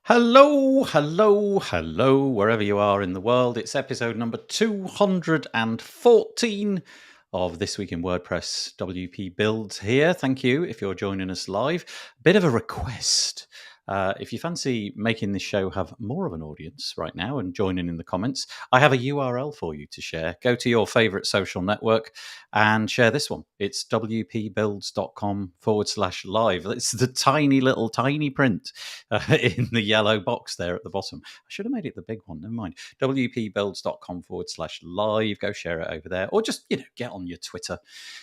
Hello, hello, hello, wherever you are in the world. It's episode number 214 of This Week in WordPress WP Builds here. Thank you if you're joining us live. Bit of a request. If you fancy making this show have more of an audience right now and joining in the comments, I have a URL for you to share. Go to your favorite social network and share this one. It's wpbuilds.com/live. It's the tiny print in the yellow box there at the bottom. I should have made it the big one. Never mind. wpbuilds.com/live. Go share it over there. Or just, get on your Twitter,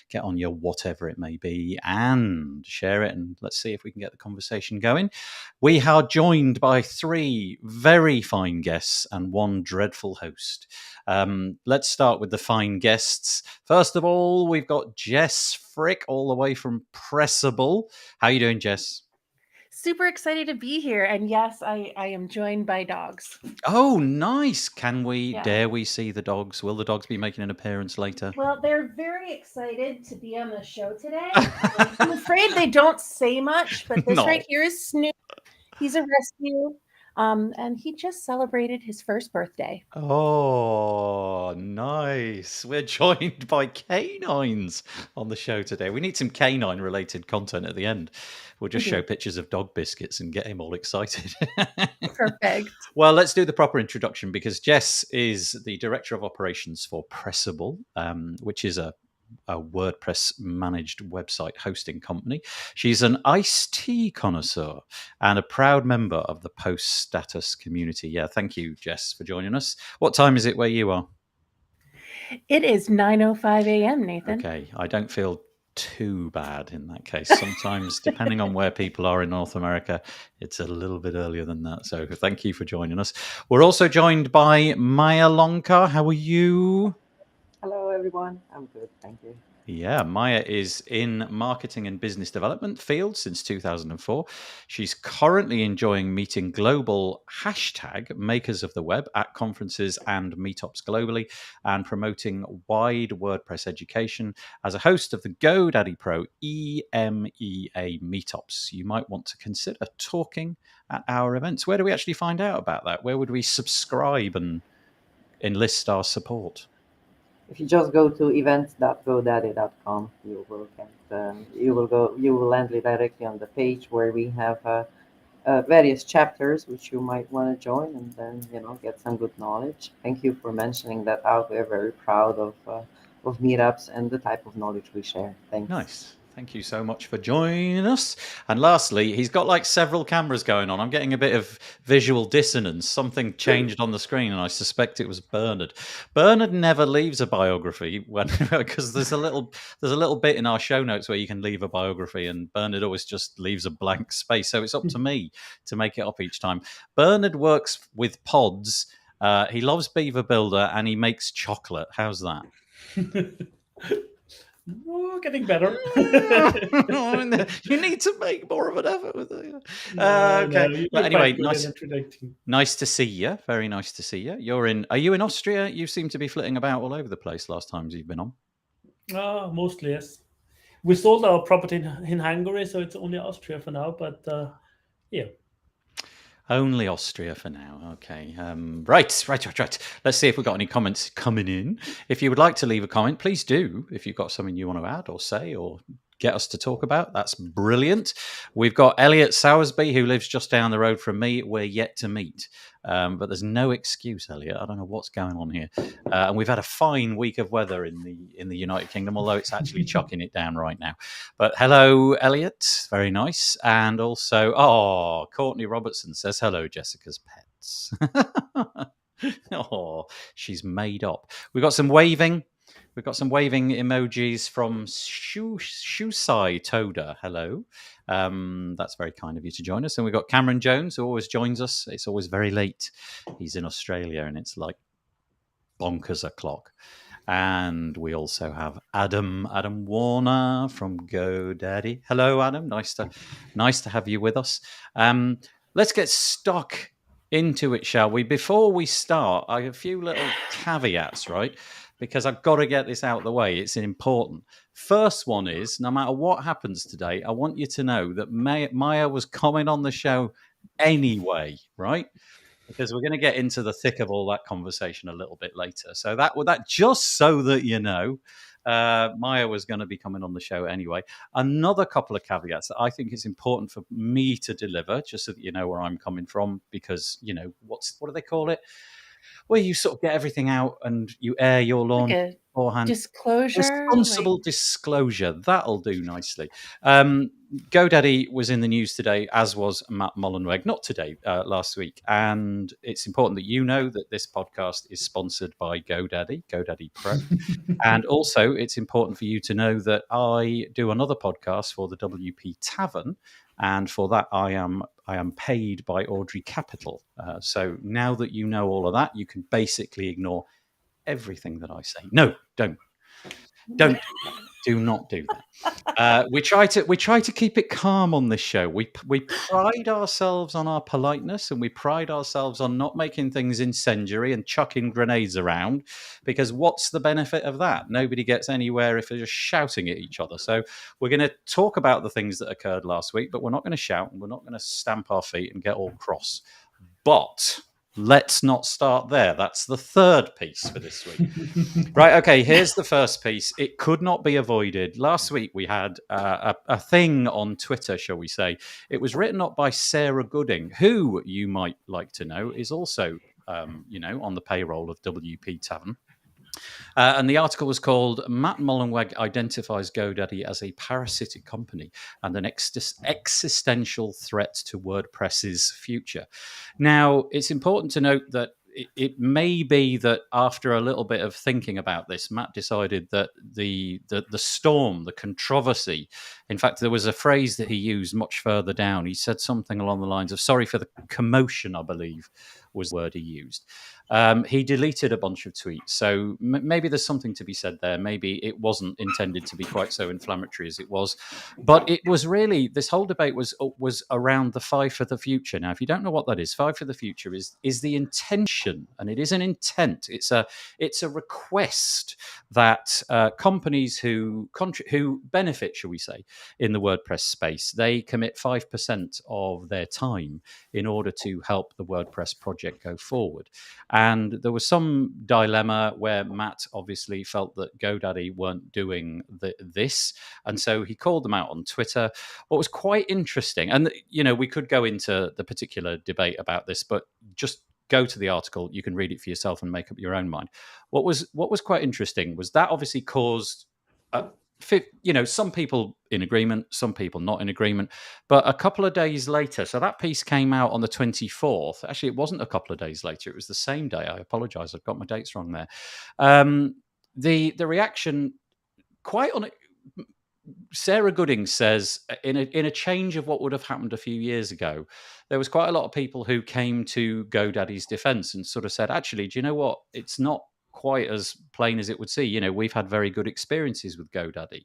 get on your whatever it may be and share it. And let's see if we can get the conversation going. We are joined by three very fine guests and one dreadful host. Let's start with the fine guests. First of all, we've got Jess Frick all the way from Pressable. How are you doing, Jess? Super excited to be here. And yes, I am joined by dogs. Oh, nice. Dare we see the dogs? Will the dogs be making an appearance later? Well, they're very excited to be on the show today. I'm afraid they don't say much, but this right here is Snoop. He's a rescue. And he just celebrated his first birthday. Oh, nice. We're joined by canines on the show today. We need some canine-related content at the end. We'll just show pictures of dog biscuits and get him all excited. Perfect. Well, let's do the proper introduction because Jess is the Director of Operations for Pressable, which is a WordPress managed website hosting company. She's an iced tea connoisseur and a proud member of the post status community. Yeah, thank you, Jess, for joining us. What time is it where you are? It is 9:05 a.m., Nathan. Okay, I don't feel too bad in that case. Sometimes, depending on where people are in North America, it's a little bit earlier than that. So thank you for joining us. We're also joined by Maja Loncar. How are you? Hello, everyone. I'm good. Thank you. Yeah, Maja is in marketing and business development field since 2004. She's currently enjoying meeting global hashtag makers of the web at conferences and meetups globally and promoting wide WordPress education as a host of the GoDaddy Pro EMEA meetups. You might want to consider talking at our events. Where do we actually find out about that? Where would we subscribe and enlist our support? If you just go to events.godaddy.com, you will land directly on the page where we have various chapters which you might want to join and then get some good knowledge. Thank you for mentioning that out. We're very proud of meetups and the type of knowledge we share. Thanks. Nice. Thank you so much for joining us. And lastly, he's got like several cameras going on. I'm getting a bit of visual dissonance. Something changed on the screen, and I suspect it was Bernhard. Bernhard never leaves a biography because there's a little bit in our show notes where you can leave a biography, and Bernhard always just leaves a blank space. So it's up to me to make it up each time. Bernhard works with pods. He loves Beaver Builder, and he makes chocolate. How's that? Oh, getting better. You need to make more of an effort with it. Okay. But anyway, nice to see you. Very nice to see you. Are you in Austria? You seem to be flitting about all over the place last times you've been on. Mostly, yes. We sold our property in Hungary, so it's only Austria for now. But yeah. Only Austria for now. Okay. Right. Let's see if we've got any comments coming in. If you would like to leave a comment, please do. If you've got something you want to add or say or get us to talk about, that's brilliant. We've got Elliot Sowersby, who lives just down the road from me. We're yet to meet. But there's no excuse, Elliot. I don't know what's going on here. And we've had a fine week of weather in the United Kingdom, although it's actually chucking it down right now. But hello, Elliot. Very nice. And also, Courtney Robertson says, hello, Jessica's pets. She's made up. We've got some waving. We've got some waving emojis from Shusai Toda. Hello. That's very kind of you to join us. And we've got Cameron Jones, who always joins us. It's always very late. He's in Australia, and it's like bonkers o'clock. And we also have Adam Warner from GoDaddy. Hello, Adam. Nice to have you with us. Let's get stuck into it, shall we? Before we start, I have a few little caveats, right? Because I've got to get this out of the way. It's important. First one is, no matter what happens today, I want you to know that Maja was coming on the show anyway, right? Because we're going to get into the thick of all that conversation a little bit later. So that just so that you know, Maja was going to be coming on the show anyway. Another couple of caveats that I think is important for me to deliver, just so that you know where I'm coming from, because what do they call it? Where you sort of get everything out and you air your lawn Like a beforehand. disclosure. Responsible disclosure. That'll do nicely. GoDaddy was in the news today, as was Matt Mullenweg. Not today, last week. And it's important that you know that this podcast is sponsored by GoDaddy Pro. And also, it's important for you to know that I do another podcast for the WP Tavern. And for that, I am paid by Audrey Capital. So now that you know all of that, you can basically ignore everything that I say. No, don't do not do that. We try to keep it calm on this show. We pride ourselves on our politeness, and we pride ourselves on not making things incendiary and chucking grenades around, because what's the benefit of that? Nobody gets anywhere if they're just shouting at each other. So we're going to talk about the things that occurred last week, but we're not going to shout and we're not going to stamp our feet and get all cross. But let's not start there. That's the third piece for this week. Right, okay, here's the first piece. It could not be avoided. Last week we had a thing on Twitter, shall we say. It was written up by Sarah Gooding, who you might like to know is also, on the payroll of WP Tavern. And the article was called "Matt Mullenweg Identifies GoDaddy as a Parasitic Company and an Existential Threat to WordPress's Future." Now, it's important to note that it may be that after a little bit of thinking about this, Matt decided that the storm, the controversy, in fact, there was a phrase that he used much further down. He said something along the lines of, sorry for the commotion, I believe was the word he used. He deleted a bunch of tweets. So maybe there's something to be said there. Maybe it wasn't intended to be quite so inflammatory as it was. But it was really, this whole debate was around the 5 for the future. Now, if you don't know what that is, 5 for the future is the intention, and it is an intent. It's a request that companies who benefit, shall we say, in the WordPress space, they commit 5% of their time in order to help the WordPress project go forward. And there was some dilemma where Matt obviously felt that GoDaddy weren't doing this. And so he called them out on Twitter. What was quite interesting, and we could go into the particular debate about this, but just go to the article. You can read it for yourself and make up your own mind. What was quite interesting was that obviously caused some people in agreement, some people not in agreement. But a couple of days later, so that piece came out on the 24th. Actually, it wasn't a couple of days later. It was the same day. I apologize. I've got my dates wrong there. The reaction, quite on it, Sarah Gooding says, in a change of what would have happened a few years ago, there was quite a lot of people who came to GoDaddy's defense and sort of said, actually, do you know what? It's not quite as plain as it would seem. We've had very good experiences with GoDaddy.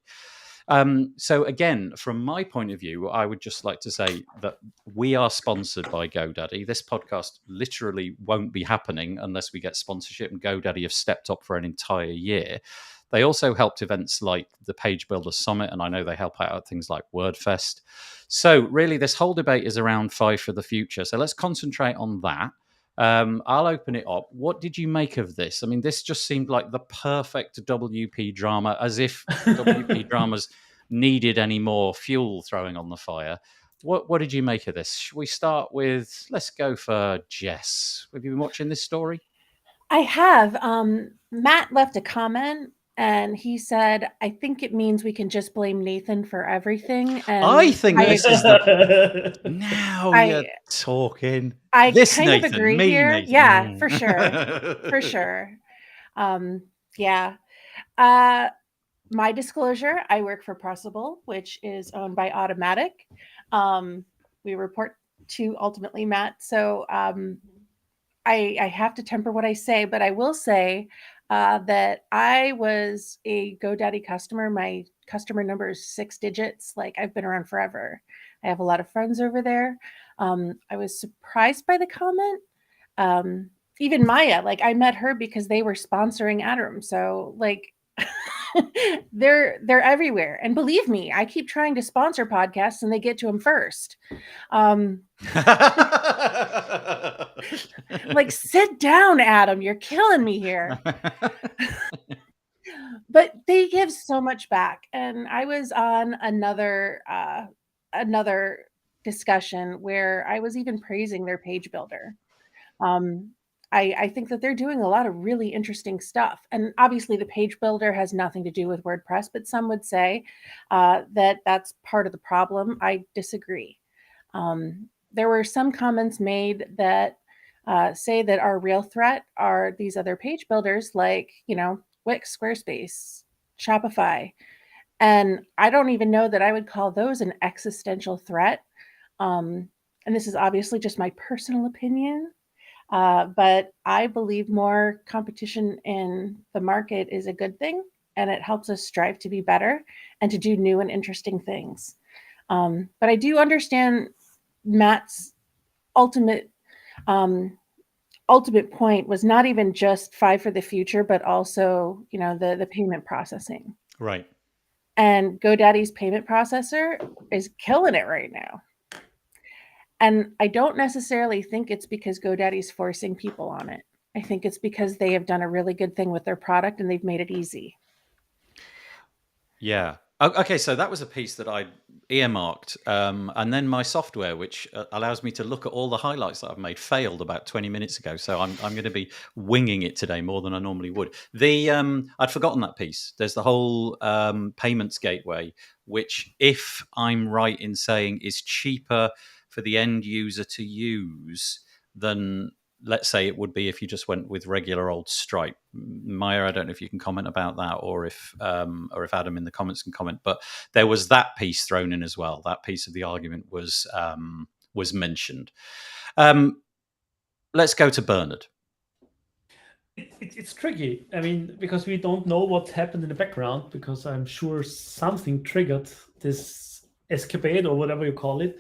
So again, from my point of view, I would just like to say that we are sponsored by GoDaddy. This podcast literally won't be happening unless we get sponsorship, and GoDaddy have stepped up for an entire year. They also helped events like the Page Builder Summit, and I know they help out things like WordFest. So really, this whole debate is around 5 for the future. So let's concentrate on that. I'll open it up. What did you make of this? I mean, this just seemed like the perfect WP drama, as if WP dramas needed any more fuel throwing on the fire. What did you make of this? Should we start with, let's go for Jess. Have you been watching this story? I have. Matt left a comment, and he said, I think it means we can just blame Nathan for everything. And I think this is now you're talking. I this kind Nathan, of agree me, here. Nathan. Yeah, for sure. For sure. Yeah. My disclosure, I work for Pressable, which is owned by Automatic. We report to ultimately Matt. So I have to temper what I say, but I will say that I was a GoDaddy customer. My customer number is 6 digits. Like, I've been around forever. I have a lot of friends over there. I was surprised by the comment. Even Maja, like, I met her because they were sponsoring Adam. So, like, they're everywhere. And believe me, I keep trying to sponsor podcasts and they get to them first. Like, sit down, Adam. You're killing me here. But they give so much back. And I was on another discussion where I was even praising their page builder. I think that they're doing a lot of really interesting stuff. And obviously the page builder has nothing to do with WordPress, but some would say that that's part of the problem. I disagree. There were some comments made that say that our real threat are these other page builders like, Wix, Squarespace, Shopify. And I don't even know that I would call those an existential threat. And this is obviously just my personal opinion. But I believe more competition in the market is a good thing, and it helps us strive to be better and to do new and interesting things. But I do understand Matt's ultimate point was not even just Five for the future, but also, the payment processing. Right. And GoDaddy's payment processor is killing it right now. And I don't necessarily think it's because GoDaddy's forcing people on it. I think it's because they have done a really good thing with their product and they've made it easy. Yeah. Okay, so that was a piece that I earmarked. And then my software, which allows me to look at all the highlights that I've made, failed about 20 minutes ago. So I'm going to be winging it today more than I normally would. I'd forgotten that piece. There's the whole payments gateway, which, if I'm right in saying, is cheaper for the end user to use than, let's say, it would be if you just went with regular old Stripe. Maja, I don't know if you can comment about that, or if Adam in the comments can comment. But there was that piece thrown in as well. That piece of the argument was mentioned. Let's go to Bernhard. It's tricky. I mean, because we don't know what happened in the background, because I'm sure something triggered this escapade or whatever you call it.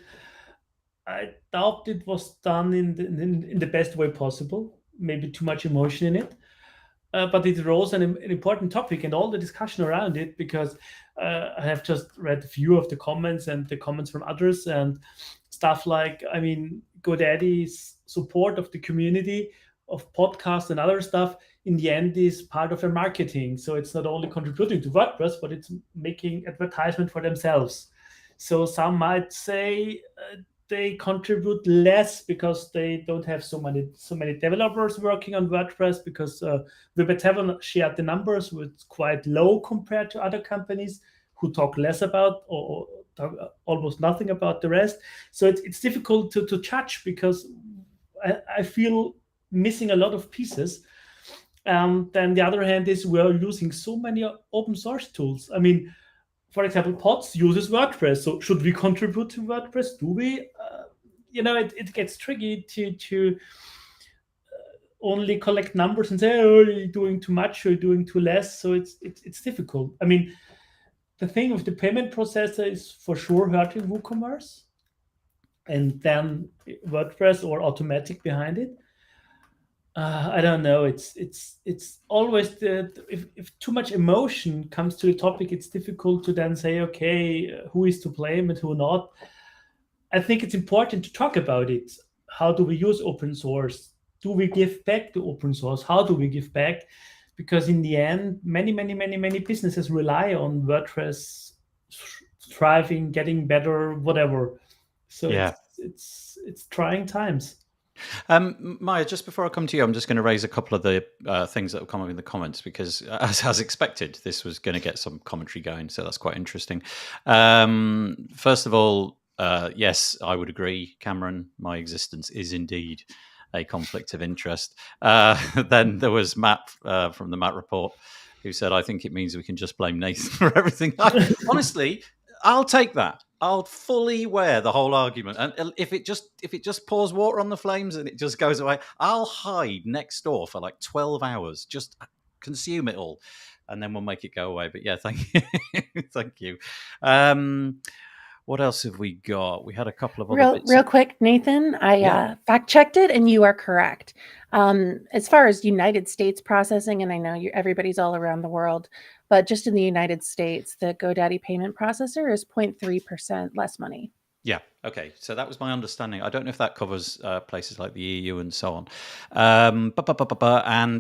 I doubt it was done in the best way possible. Maybe too much emotion in it. But it rose an important topic and all the discussion around it, because I have just read a few of the comments and the comments from others and stuff like, GoDaddy's support of the community of podcasts and other stuff in the end is part of their marketing. So it's not only contributing to WordPress, but it's making advertisement for themselves. So some might say they contribute less because they don't have so many developers working on WordPress, because Web7 shared the numbers with quite low compared to other companies who talk less about or talk almost nothing about the rest. So it's difficult to judge, because I feel missing a lot of pieces. Then the other hand is we're using so many open source tools. I mean, for example, Pods uses WordPress. So should we contribute to WordPress? Do we? It gets tricky to only collect numbers and say, oh, you're doing too much or you're doing too less. So it's difficult. I mean, the thing with the payment processor is for sure hurting WooCommerce, and then WordPress or Automatic behind it. I don't know. It's always if too much emotion comes to the topic, it's difficult to then say, okay, who is to blame and who not. I think it's important to talk about it. How do we use open source? Do we give back to open source? How do we give back? Because in the end, many businesses rely on WordPress thriving, getting better, whatever. So yeah, it's trying times. Maja, just before I come to you, I'm just going to raise a couple of the things that have come up in the comments, because as expected, this was going to get some commentary going. So that's quite interesting. First of all, yes, I would agree, Cameron, my existence is indeed a conflict of interest. Then there was Matt from the Matt Report, who said, I think it means we can just blame Nathan for everything. Honestly, I'll take that. I'll fully wear the whole argument, and if it just pours water on the flames and it just goes away, I'll hide next door for like 12 hours, just consume it all, and then we'll make it go away. But yeah, thank you, thank you. What else have we got? We had a couple of other bits. Real quick, Nathan, I fact checked it, and you are correct. As far as United States processing, and I know everybody's all around the world, But just in the United States, the GoDaddy payment processor is 0.3% less money. Yeah. Okay. So that was my understanding. I don't know if that covers places like the EU and so on. And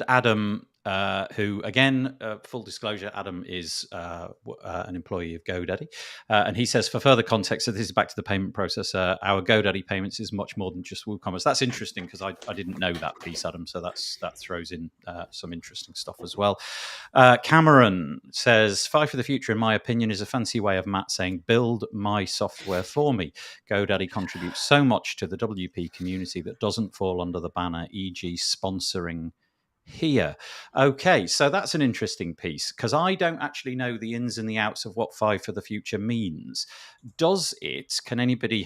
Adam, who again, full disclosure, Adam is an employee of GoDaddy, and he says, for further context, so this is back to the payment process. Our GoDaddy payments is much more than just WooCommerce. That's interesting because I didn't know that piece, Adam. So that throws in some interesting stuff as well. Cameron says, 5 for the future, in my opinion, is a fancy way of Matt saying, build my software for me. GoDaddy contributes so much to the WP community that doesn't fall under the banner, e.g. sponsoring here. Okay, so that's an interesting piece because I don't actually know the ins and the outs of what 5 for the future means. Does it, can anybody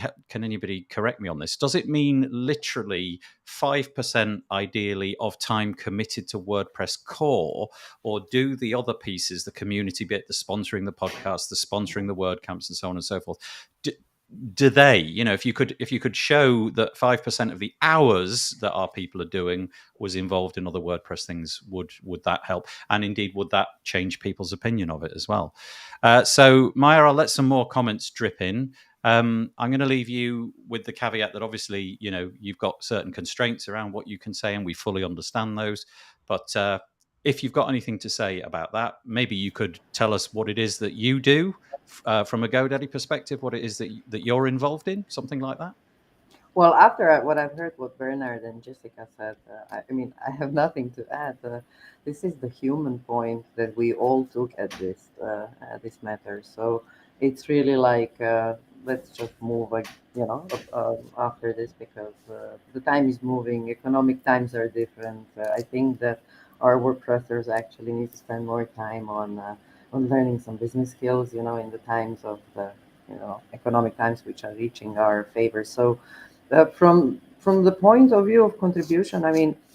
correct me on this? Does it mean literally 5% ideally of time committed to WordPress core, or do the other pieces, the community bit, the sponsoring the podcast, the sponsoring the WordCamps and so on and so forth, do they, if you could show that 5% of the hours that our people are doing was involved in other WordPress things, would that help? And indeed, would that change people's opinion of it as well? So Maja, I'll let some more comments drip in. I'm going to leave you with the caveat that obviously, you've got certain constraints around what you can say, and we fully understand those. But if you've got anything to say about that, maybe you could tell us what it is that you do from a GoDaddy perspective, what it is that you're involved in, something like that. Well, after what I've heard what Bernhard and Jessica said, I have nothing to add. This is the human point that we all took at this matter. So it's really like, let's just move, after this, because the time is moving. Economic times are different. I think that our WordPressers actually need to spend more time on learning some business skills, in the times of the, economic times which are reaching our favor. So from the point of view of contribution,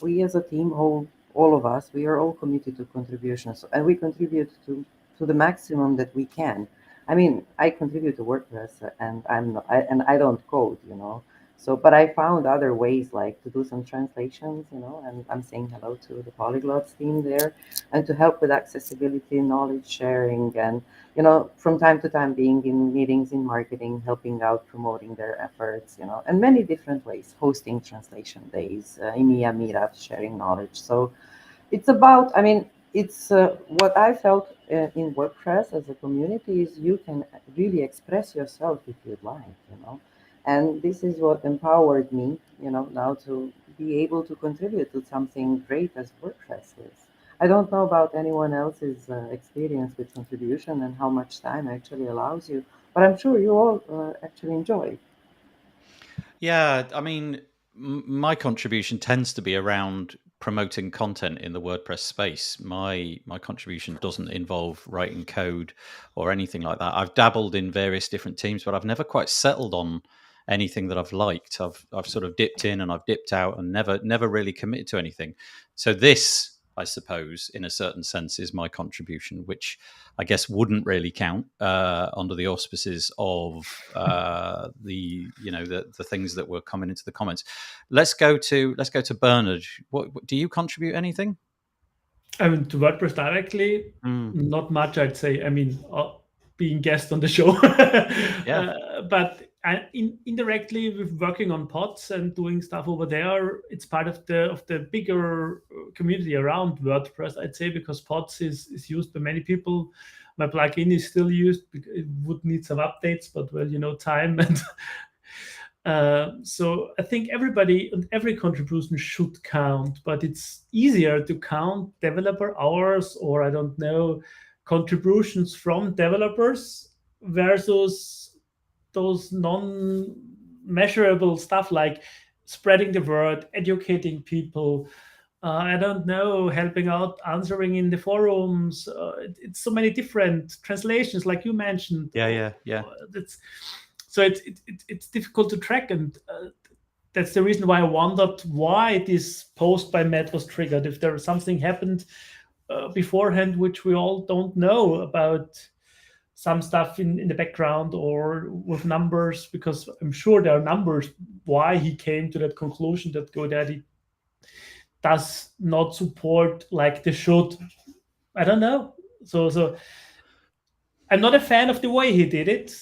we as a team, all of us, we are all committed to contributions, and we contribute to the maximum that we can. I contribute to WordPress, and I don't code, So, but I found other ways, like to do some translations, and I'm saying hello to the Polyglots team there, and to help with accessibility, knowledge sharing, and, from time to time being in meetings in marketing, helping out, promoting their efforts, and many different ways, hosting translation days, EMEA meetups, sharing knowledge. So it's about, it's what I felt in WordPress as a community is you can really express yourself if you'd like, And this is what empowered me, now to be able to contribute to something great as WordPress is. I don't know about anyone else's experience with contribution and how much time actually allows you, but I'm sure you all actually enjoy. Yeah, my contribution tends to be around promoting content in the WordPress space. My contribution doesn't involve writing code or anything like that. I've dabbled in various different teams, but I've never quite settled on anything that I've liked. I've sort of dipped in and I've dipped out and never really committed to anything. So this, I suppose, in a certain sense, is my contribution, which I guess wouldn't really count under the auspices of the things that were coming into the comments. Let's go to Bernhard. What do you contribute anything? To WordPress directly, not much, I'd say. Being guest on the show, but indirectly with working on pods and doing stuff over there, it's part of the bigger community around WordPress, I'd say, because pods is used by many people. My plugin is still used. It would need some updates, but time and so I think everybody and every contribution should count, but it's easier to count developer hours or I don't know contributions from developers versus those non-measurable stuff like spreading the word, educating people, I don't know, helping out, answering in the forums. It's so many different translations, like you mentioned. Yeah. So it's difficult to track, and that's the reason why I wondered why this post by Matt was triggered. If there something happened beforehand, which we all don't know about, some stuff in the background or with numbers, because I'm sure there are numbers why he came to that conclusion that GoDaddy does not support like they should. I don't know, So I'm not a fan of the way he did it,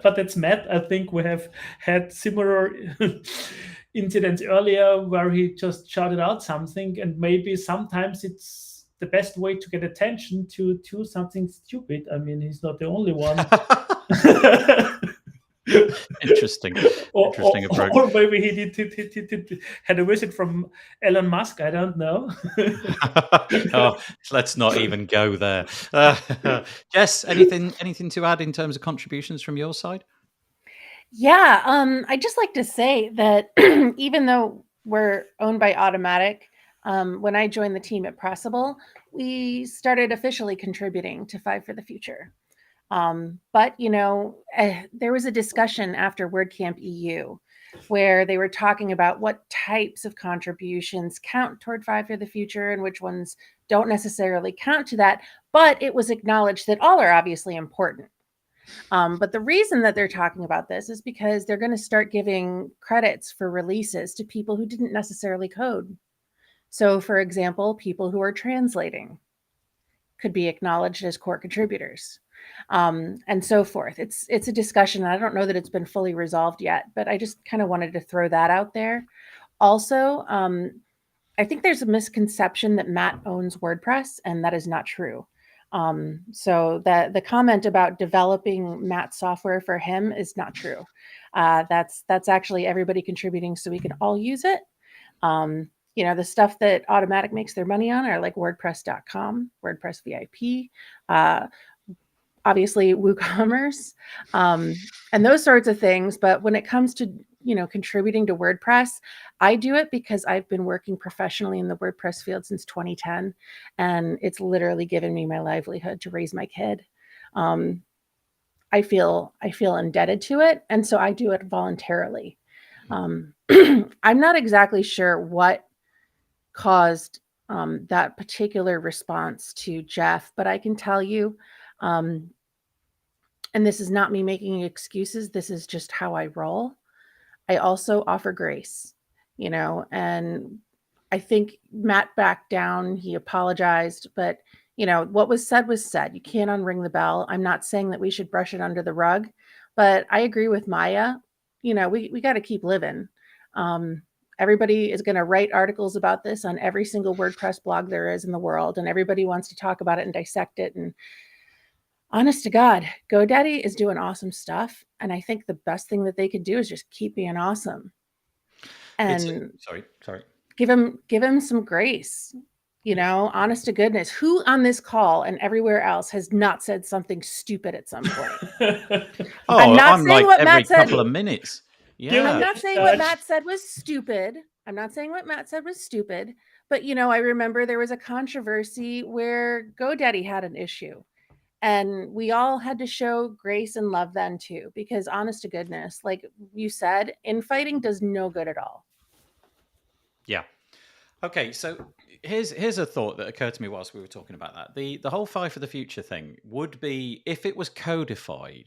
but that's Matt. I think we have had similar incidents earlier where he just shouted out something, and maybe sometimes it's the best way to get attention to do something stupid. I mean, he's not the only one. Interesting. Interesting approach. Or maybe he had a visit from Elon Musk. I don't know. Oh, let's not even go there. Jess, anything to add in terms of contributions from your side? Yeah, I'd just like to say that even though we're owned by Automatic, when I joined the team at Pressable, we started officially contributing to Five for the Future. But, there was a discussion after WordCamp EU where they were talking about what types of contributions count toward Five for the Future and which ones don't necessarily count to that. But it was acknowledged that all are obviously important. But the reason that they're talking about this is because they're going to start giving credits for releases to people who didn't necessarily code. So, for example, people who are translating could be acknowledged as core contributors. And so forth. It's a discussion. I don't know that it's been fully resolved yet, but I just kind of wanted to throw that out there. Also, I think there's a misconception that Matt owns WordPress, and that is not true. So the comment about developing Matt's software for him is not true. That's actually everybody contributing so we can all use it. The stuff that Automatic makes their money on are like WordPress.com, WordPress VIP, obviously WooCommerce, and those sorts of things. But when it comes to, contributing to WordPress, I do it because I've been working professionally in the WordPress field since 2010, and it's literally given me my livelihood to raise my kid. I feel indebted to it, and so I do it voluntarily. I'm not exactly sure what caused that particular response to Jeff, but I can tell you, and this is not me making excuses, this is just how I roll. I also offer grace, and I think Matt backed down, he apologized, but what was said was said. You can't unring the bell. I'm not saying that we should brush it under the rug, but I agree with Maja. We got to keep living. Everybody is going to write articles about this on every single WordPress blog there is in the world, and everybody wants to talk about it and dissect it. And honest to God, GoDaddy is doing awesome stuff, and I think the best thing that they could do is just keep being awesome. And sorry. Give him some grace. Honest to goodness, who on this call and everywhere else has not said something stupid at some point? I'm not saying what Matt said. Couple of minutes. Yeah. I'm not saying what Matt said was stupid. But I remember there was a controversy where GoDaddy had an issue, and we all had to show grace and love then too, because honest to goodness, like you said, infighting does no good at all. Yeah. Okay, so here's a thought that occurred to me whilst we were talking about that. The whole Five for the Future thing would be if it was codified,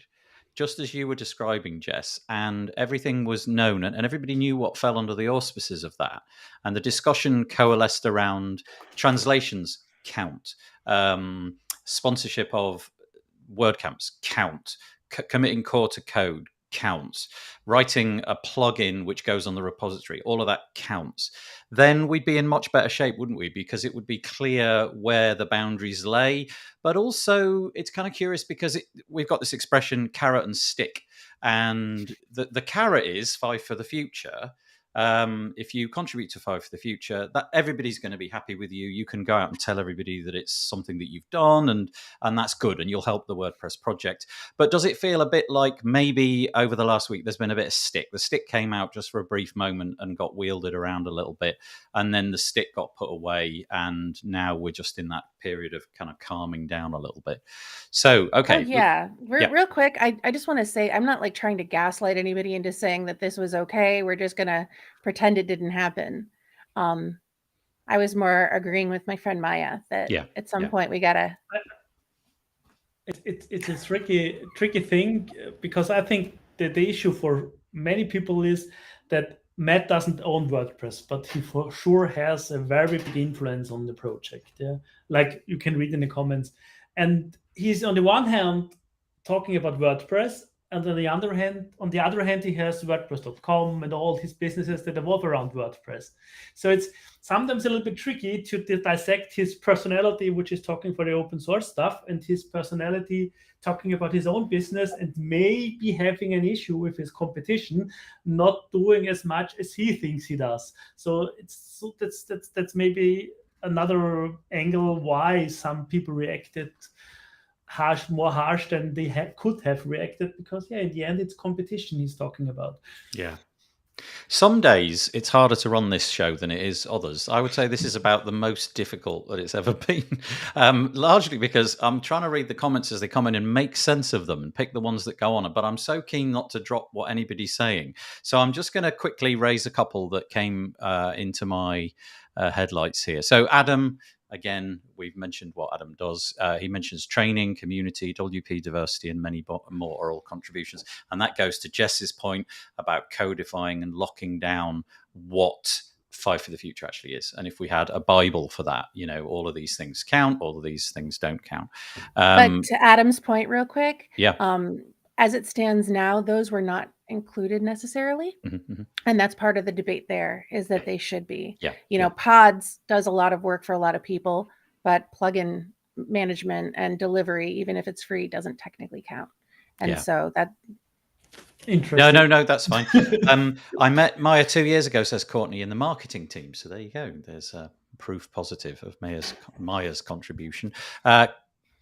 just as you were describing, Jess, and everything was known and everybody knew what fell under the auspices of that. And the discussion coalesced around translations count, sponsorship of WordCamps count, committing core to code counts, writing a plugin which goes on the repository, all of that counts. Then we'd be in much better shape, wouldn't we? Because it would be clear where the boundaries lay. But also, it's kind of curious because we've got this expression carrot and stick. And the carrot is Five for the Future. If you contribute to Five for the Future, that everybody's going to be happy with you. You can go out and tell everybody that it's something that you've done, and that's good, and you'll help the WordPress project. But does it feel a bit like maybe over the last week there's been a bit of stick? The stick came out just for a brief moment and got wielded around a little bit, and then the stick got put away, and now we're just in that period of kind of calming down a little bit. So, okay. Oh, yeah. Real quick, I just want to say, I'm not like trying to gaslight anybody into saying that this was okay. We're just going to pretend it didn't happen. I was more agreeing with my friend Maja that at some point we gotta. It's a tricky thing, because I think that the issue for many people is that Matt doesn't own WordPress, but he for sure has a very big influence on the project. Yeah, like you can read in the comments. And he's on the one hand talking about WordPress, and on the other hand, he has WordPress.com and all his businesses that evolve around WordPress. So it's sometimes a little bit tricky to dissect his personality, which is talking for the open source stuff, and his personality talking about his own business, and maybe having an issue with his competition not doing as much as he thinks he does. So that's maybe another angle why some people reacted more harsh than they could have reacted, because in the end it's competition he's talking about. Yeah. Some days it's harder to run this show than it is others. I would say this is about the most difficult that it's ever been, largely because I'm trying to read the comments as they come in and make sense of them and pick the ones that go on. But I'm so keen not to drop what anybody's saying. So I'm just going to quickly raise a couple that came into my headlights here. So Adam, again, we've mentioned what Adam does. He mentions training, community, WP diversity, and many more oral contributions. And that goes to Jess's point about codifying and locking down what Five for the Future actually is. And if we had a Bible for that, all of these things count, all of these things don't count. But to Adam's point real quick, yeah. As it stands now, those were not included necessarily. Mm-hmm. And that's part of the debate there, is that they should be. Yeah. Pods does a lot of work for a lot of people, but plugin management and delivery, even if it's free, doesn't technically count. And so that... Interesting. No, that's fine. I met Maja 2 years ago, says Courtney, in the marketing team. So there you go. There's proof positive of Maja's contribution.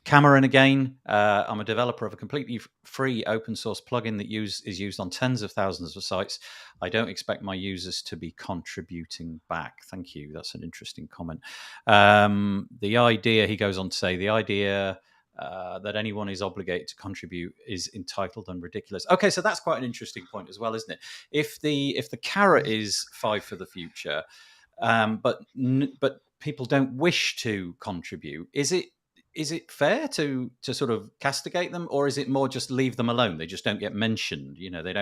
Cameron again, I'm a developer of a completely free open source plugin that is used on tens of thousands of sites. I don't expect my users to be contributing back. Thank you. That's an interesting comment. The idea, he goes on to say, the idea that anyone is obligated to contribute is entitled and ridiculous. Okay, so that's quite an interesting point as well, isn't it? If the carrot is Five for the Future, but people don't wish to contribute, is it fair to sort of castigate them, or is it more just leave them alone? They just don't get mentioned. They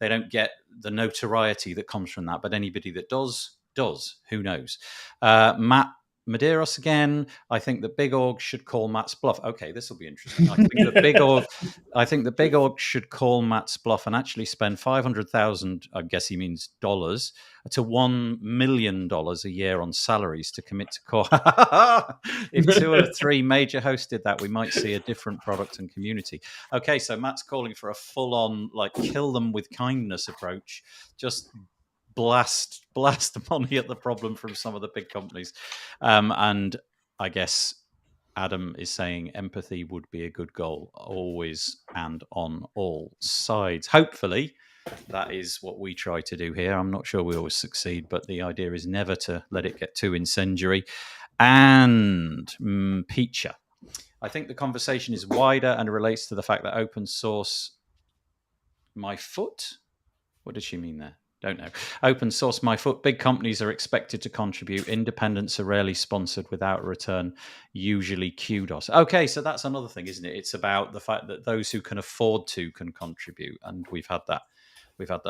don't get the notoriety that comes from that. But anybody that does. Who knows? Matt Medeiros again. I think the big org should call Matt's bluff. Okay, this will be interesting. I think the big org should call Matt's bluff and actually spend $500,000. I guess he means dollars, to $1 million a year on salaries to commit to core. If 2 or 3 major hosts did that, we might see a different product and community. Okay, so Matt's calling for a full-on kill them with kindness approach. Just blast money at the problem from some of the big companies. And I guess Adam is saying empathy would be a good goal, always and on all sides. Hopefully, that is what we try to do here. I'm not sure we always succeed, but the idea is never to let it get too incendiary. And Peacher, I think the conversation is wider and relates to the fact that open source my foot. What did she mean there? Don't know. Open source my foot. Big companies are expected to contribute. Independents are rarely sponsored without a return, usually kudos. Okay, so that's another thing, isn't it? It's about the fact that those who can afford to can contribute, and we've had that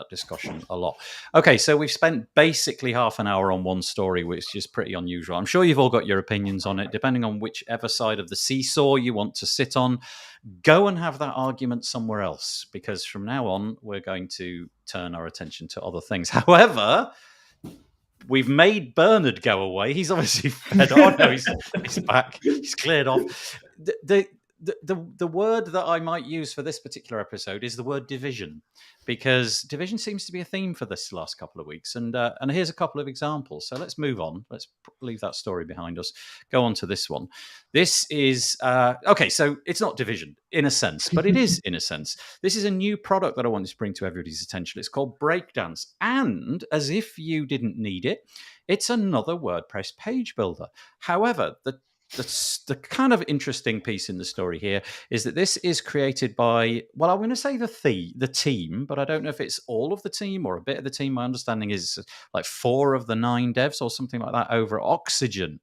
discussion a lot. Okay, so we've spent basically half an hour on one story, which is pretty unusual. I'm sure you've all got your opinions on it. Depending on whichever side of the seesaw you want to sit on, go and have that argument somewhere else, because from now on, we're going to turn our attention to other things. However, we've made Bernhard go away. He's obviously fed on. No, he's back. He's cleared off. The word that I might use for this particular episode is the word division, because division seems to be a theme for this last couple of weeks. And here's a couple of examples. So let's move on. Let's leave that story behind us. Go on to this one. This is, okay, so it's not division in a sense, but it is in a sense. This is a new product that I wanted to bring to everybody's attention. It's called Breakdance. And as if you didn't need it, it's another WordPress page builder. However, the kind of interesting piece in the story here is that this is created by, well, I'm going to say the team, but I don't know if it's all of the team or a bit of the team. My understanding is 4 of the 9 devs or something like that over at Oxygen.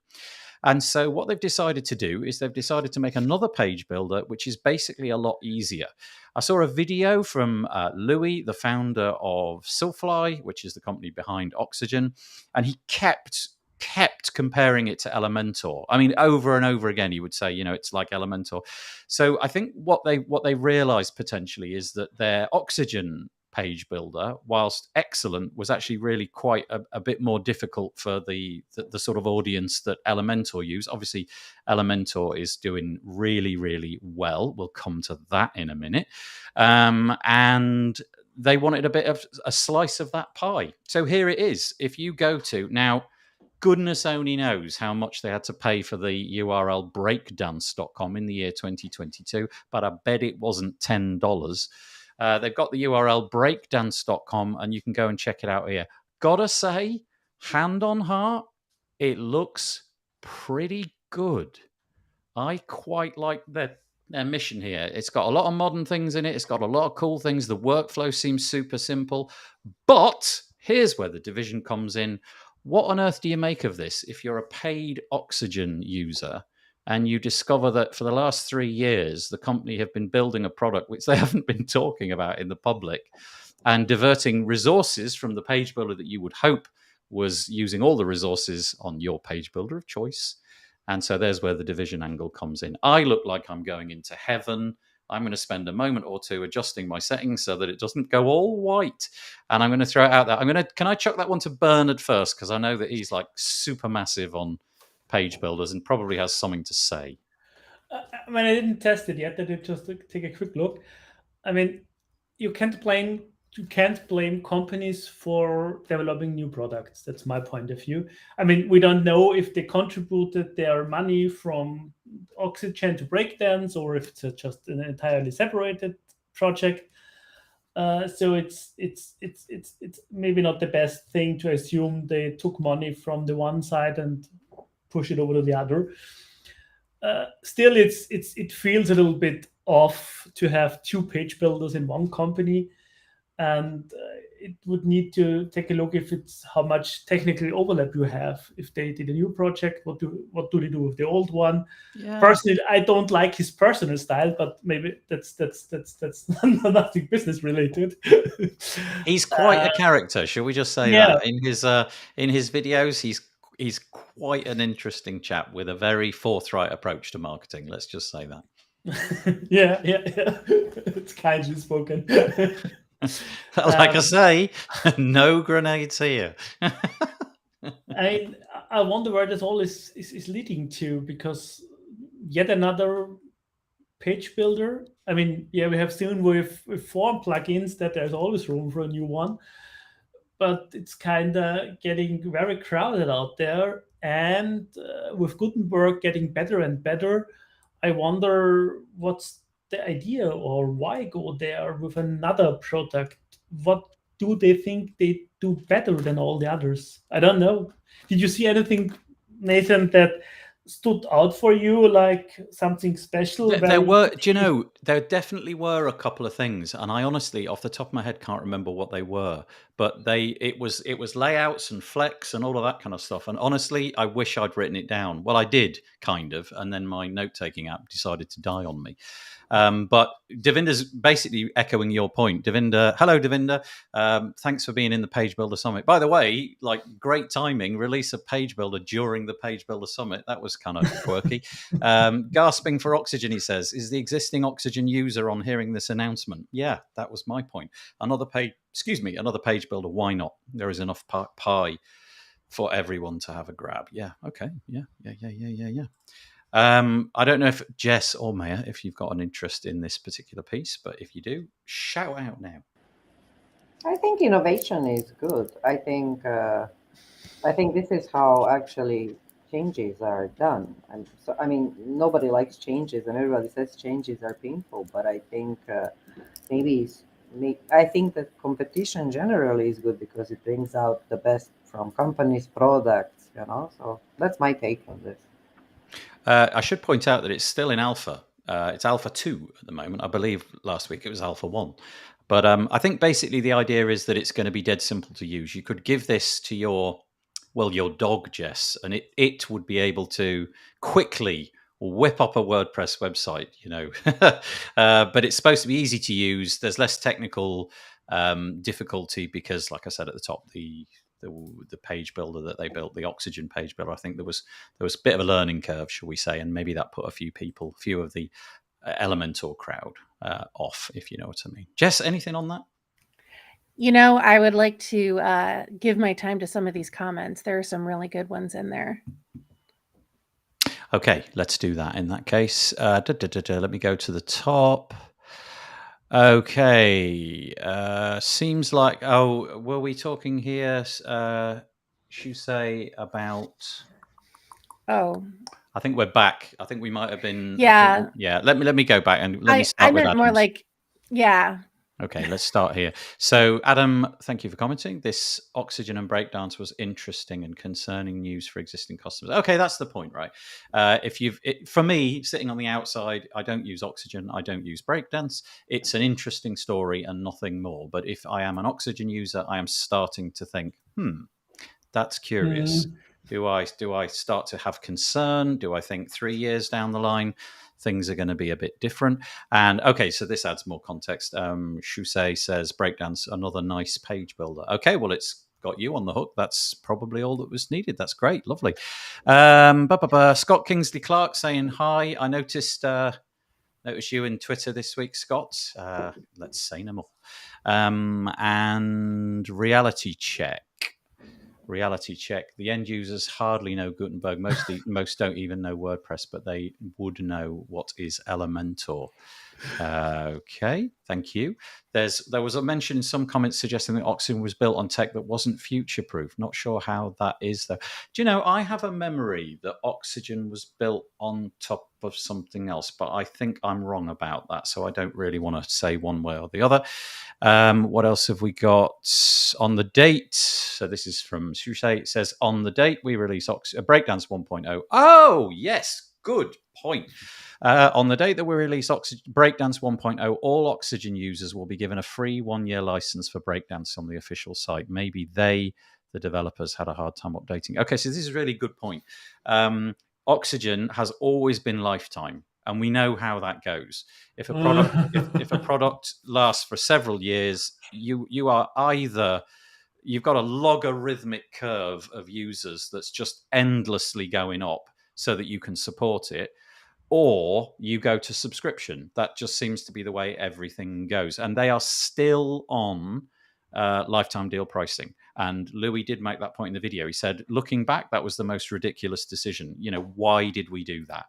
And so what they've decided to do is they've decided to make another page builder, which is basically a lot easier. I saw a video from Louis, the founder of Silfly, which is the company behind Oxygen, and he kept comparing it to Elementor. I mean, over and over again, he would say, it's like Elementor. So I think what they realized potentially is that their Oxygen page builder, whilst excellent, was actually really quite a bit more difficult for the sort of audience that Elementor use. Obviously, Elementor is doing really, really well. We'll come to that in a minute. And they wanted a bit of a slice of that pie. So here it is. If you go to now, goodness only knows how much they had to pay for the URL breakdance.com in the year 2022, but I bet it wasn't $10. They've got the URL breakdance.com, and you can go and check it out here. Gotta say, hand on heart, it looks pretty good. I quite like their mission here. It's got a lot of modern things in it. It's got a lot of cool things. The workflow seems super simple. But here's where the division comes in. What on earth do you make of this? If you're a paid Oxygen user and you discover that for the last 3 years, the company have been building a product which they haven't been talking about in the public and diverting resources from the page builder that you would hope was using all the resources on your page builder of choice. And so there's where the division angle comes in. I look like I'm going into heaven. I'm going to spend a moment or two adjusting my settings so that it doesn't go all white. And I'm going to throw it out there. Can I chuck that one to Bernhard first? Because I know that he's like super massive on page builders and probably has something to say. I mean, I didn't test it yet. I did just take a quick look. I mean, you can't blame companies for developing new products. That's my point of view. I mean, we don't know if they contributed their money from Oxygen to Breakdance or if it's just an entirely separated project. So it's maybe not the best thing to assume they took money from the one side and push it over to the other. Still, it feels a little bit off to have two page builders in one company. And it would need to take a look if it's how much technical overlap you have. If they did a new project, what do they do with the old one? Yeah. Personally, I don't like his personal style, but maybe that's nothing business related. He's quite a character, shall we just say that? In his videos, he's quite an interesting chap with a very forthright approach to marketing. Let's just say that. Yeah. It's kindly spoken. Like I say, no grenades here. I wonder where this all is leading to, because yet another page builder. I mean, we have seen with form plugins that there's always room for a new one, but it's kind of getting very crowded out there. And with Gutenberg getting better and better, I wonder what's the idea, or why go there with another product? What do they think they do better than all the others? I don't know. Did you see anything, Nathan, that stood out for you, like something special? There definitely were a couple of things, and I honestly, off the top of my head, can't remember what they were. But it was layouts and flex and all of that kind of stuff. And honestly, I wish I'd written it down. Well, I did kind of, and then my note-taking app decided to die on me. But Devinder's basically echoing your point. Devinder, hello, Devinder. Thanks for being in the Page Builder Summit. By the way, like, great timing, release a Page Builder during the Page Builder Summit. That was kind of quirky. Gasping for oxygen, he says. Is the existing Oxygen user on hearing this announcement? Yeah, that was my point. Another page builder. Why not? There is enough pie for everyone to have a grab. Yeah, okay. Yeah. I don't know if Jess or Maja, if you've got an interest in this particular piece, but if you do, shout out now. I think innovation is good. I think this is how actually changes are done. And so, I mean, nobody likes changes, and everybody says changes are painful. But I think I think that competition generally is good because it brings out the best from companies' products. So that's my take on this. I should point out that it's still in alpha. It's alpha 2 at the moment. I believe last week it was alpha 1. But I think basically the idea is that it's going to be dead simple to use. You could give this to your well, your dog, Jess, and it would be able to quickly whip up a WordPress website, but it's supposed to be easy to use. There's less technical difficulty because, like I said at the top, the page builder that they built, the Oxygen page builder, I think there was a bit of a learning curve, shall we say, and maybe that put a few of the Elementor crowd off, if you know what I mean. Jess, anything on that? I would like to give my time to some of these comments. There are some really good ones in there. Okay, let's do that in that case. Let me go to the top. Okay, seems like, were we talking here, Shusei, about... Oh. I think we're back. I think we might have been... Yeah. Let me go back and let me start with I meant more like, yeah. Okay, let's start here. So, Adam, thank you for commenting. This Oxygen and Breakdance was interesting and concerning news for existing customers. Okay, that's the point, right? For me, sitting on the outside, I don't use Oxygen, I don't use Breakdance. It's an interesting story and nothing more. But if I am an Oxygen user, I am starting to think, that's curious. Do I start to have concern? Do I think 3 years down the line things are going to be a bit different? And okay, so this adds more context. Shusei says, Breakdance, another nice page builder. Okay, well, it's got you on the hook. That's probably all that was needed. That's great. Lovely. Scott Kingsley Clark saying hi. I noticed you in Twitter this week, Scott. Let's say no more. And Reality Check. The end users hardly know Gutenberg. Most don't even know WordPress, but they would know what is Elementor. Okay, thank you. There was a mention in some comments suggesting that Oxygen was built on tech that wasn't future-proof. Not sure how that is, though. Do you know, I have a memory that Oxygen was built on top of something else, but I think I'm wrong about that, so I don't really want to say one way or the other. What else have we got on the date? So this is from Shusei. It says, on the date, we release Breakdance 1.0. Oh, yes, good point. On the date that we release Breakdance 1.0, all Oxygen users will be given a free 1-year license for Breakdance on the official site. Maybe the developers, had a hard time updating. Okay, so this is a really good point. Oxygen has always been lifetime, and we know how that goes. If a product if a product lasts for several years, you are either... You've got a logarithmic curve of users that's just endlessly going up so that you can support it, or you go to subscription. That just seems to be the way everything goes. And they are still on lifetime deal pricing. And Louis did make that point in the video. He said, looking back, that was the most ridiculous decision. Why did we do that?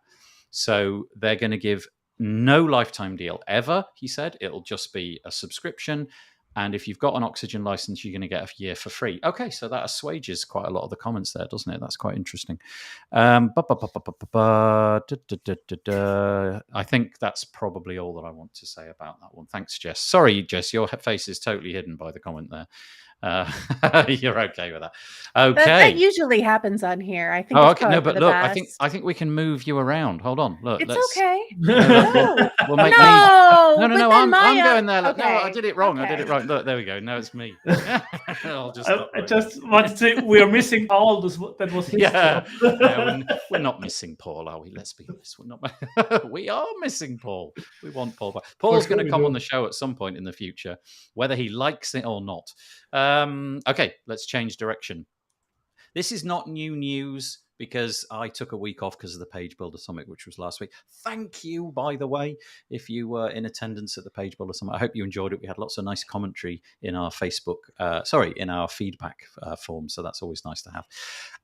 So they're going to give no lifetime deal ever, he said. It'll just be a subscription. And if you've got an Oxygen license, you're going to get a year for free. Okay, so that assuages quite a lot of the comments there, doesn't it? That's quite interesting. I think that's probably all that I want to say about that one. Thanks, Jess. Sorry, Jess, your face is totally hidden by the comment there. You're okay with that. Okay. That usually happens on here. I think. Okay. No, but look, I think we can move you around. Hold on. Look, it's okay. We'll make no. I'm going there. Look, okay. No, I did it wrong. Okay. I did it wrong. Look, there we go. No, it's me. I just want to say we are missing Paul. That was his yeah. We're not missing Paul, are we? Let's be honest. We're not. We are missing Paul. We want Paul back. Paul's going to come on the show at some point in the future, whether he likes it or not. Okay, let's change direction. This is not new news because I took a week off because of the Page Builder Summit, which was last week. Thank you, by the way, if you were in attendance at the Page Builder Summit. I hope you enjoyed it. We had lots of nice commentary in our in our feedback form, so that's always nice to have.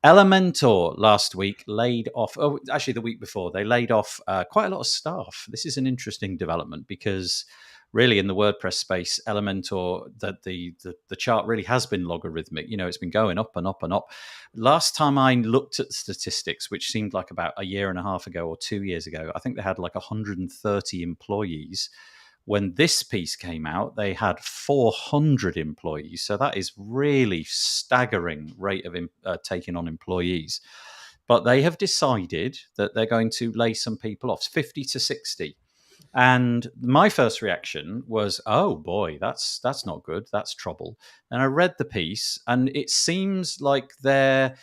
Elementor last week laid off, actually the week before, they laid off quite a lot of staff. This is an interesting development because really in the WordPress space, Elementor, the chart really has been logarithmic. It's been going up and up and up. Last time I looked at statistics, which seemed like about a year and a half ago or 2 years ago, I think they had like 130 employees. When this piece came out, they had 400 employees. So that is really staggering rate of taking on employees. But they have decided that they're going to lay some people off, 50 to 60. And my first reaction was, oh boy, that's not good. That's trouble. And I read the piece, and it seems like they're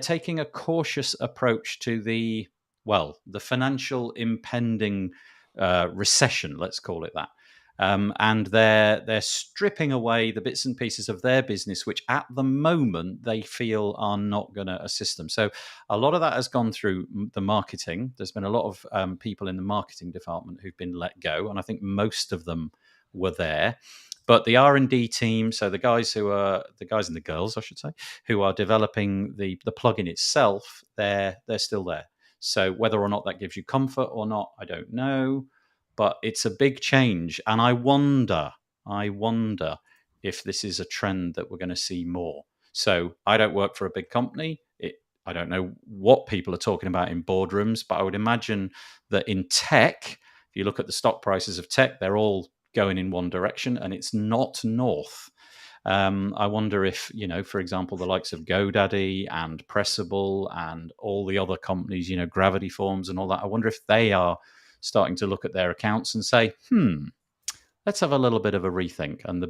taking a cautious approach to the financial impending recession, let's call it that. And they're stripping away the bits and pieces of their business, which at the moment they feel are not going to assist them. So a lot of that has gone through the marketing. There's been a lot of people in the marketing department who've been let go, and I think most of them were there. But the R&D team, so the guys and the girls, I should say, who are developing the plugin itself, they're still there. So whether or not that gives you comfort or not, I don't know. But it's a big change, and I wonder if this is a trend that we're going to see more. So I don't work for a big company. I don't know what people are talking about in boardrooms, but I would imagine that in tech, if you look at the stock prices of tech, they're all going in one direction, and it's not north. I wonder if, for example, the likes of GoDaddy and Pressable and all the other companies, Gravity Forms and all that, I wonder if they are starting to look at their accounts and say, let's have a little bit of a rethink. And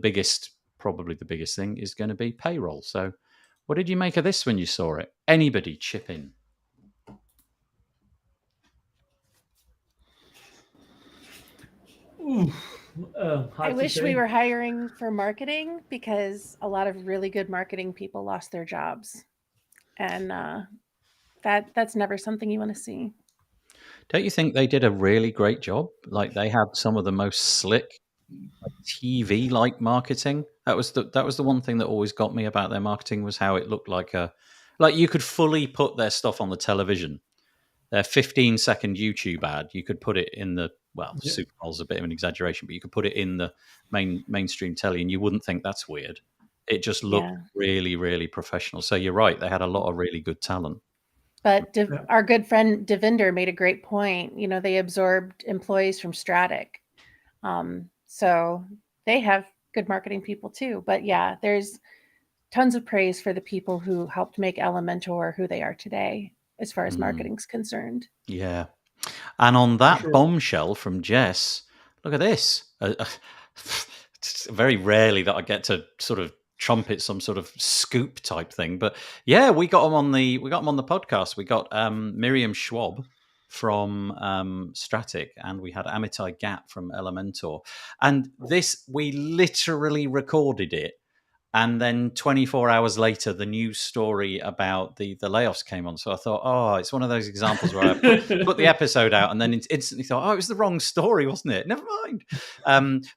probably the biggest thing is going to be payroll. So what did you make of this when you saw it? Anybody chip in? I wish we were hiring for marketing, because a lot of really good marketing people lost their jobs. And that's never something you want to see. Don't you think they did a really great job? Like, they had some of the most slick TV-like marketing. That was the one thing that always got me about their marketing, was how it looked like you could fully put their stuff on the television. Their 15-second YouTube ad, you could put it in the Super Bowl's a bit of an exaggeration, but you could put it in the mainstream telly, and you wouldn't think that's weird. It just looked really, really professional. So you're right; they had a lot of really good talent. But our good friend Devinder made a great point. They absorbed employees from Stratic. So they have good marketing people too. But yeah, there's tons of praise for the people who helped make Elementor who they are today, as far as marketing's concerned. Yeah. And on that bombshell from Jess, look at this. It's very rarely that I get to sort of trumpet some sort of scoop type thing, but yeah, we got them on the podcast. We got Miriam Schwab from Stratic, and we had Amitai Gat from Elementor, and this, we literally recorded it. And then 24 hours later, the news story about the layoffs came on. So I thought, it's one of those examples where I put the episode out and then instantly thought, it was the wrong story, wasn't it? Never mind.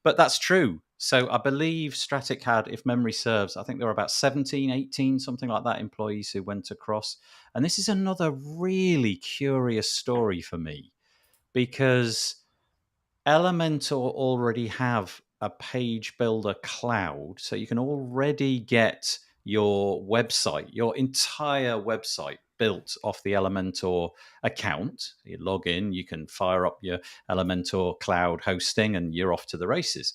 But that's true. So I believe Stratic had, if memory serves, I think there were about 17, 18, something like that, employees who went across. And this is another really curious story for me, because Elementor already have a page builder cloud, so you can already get your website, your entire website, built off the Elementor account. You log in, you can fire up your Elementor cloud hosting, and you're off to the races.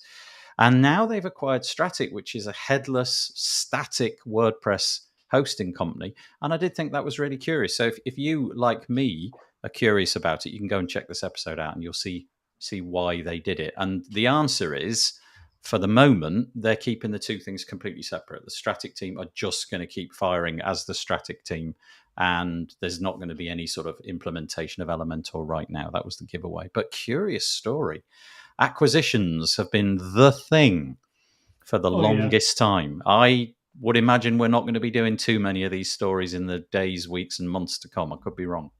And now they've acquired Stratic, which is a headless, static WordPress hosting company. And I did think that was really curious. So if you, like me, are curious about it, you can go and check this episode out, and you'll see why they did it. And the answer is, for the moment, they're keeping the two things completely separate. The Stratic team are just going to keep firing as the Stratic team, and there's not going to be any sort of implementation of Elementor right now. That was the giveaway. But curious story. Acquisitions have been the thing for the longest time. I would imagine we're not going to be doing too many of these stories in the days, weeks, and months to come. I could be wrong.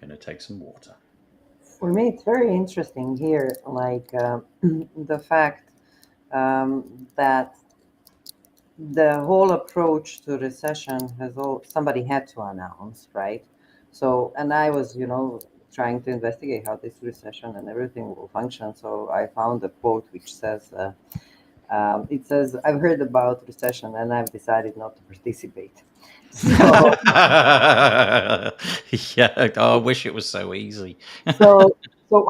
Going to take some water. For me, it's very interesting here, like the fact that the whole approach to recession somebody had to announce, right? So, and I was, trying to investigate how this recession and everything will function. So I found a quote which says, it says, "I've heard about recession and I've decided not to participate." So, yeah, I wish it was so easy. so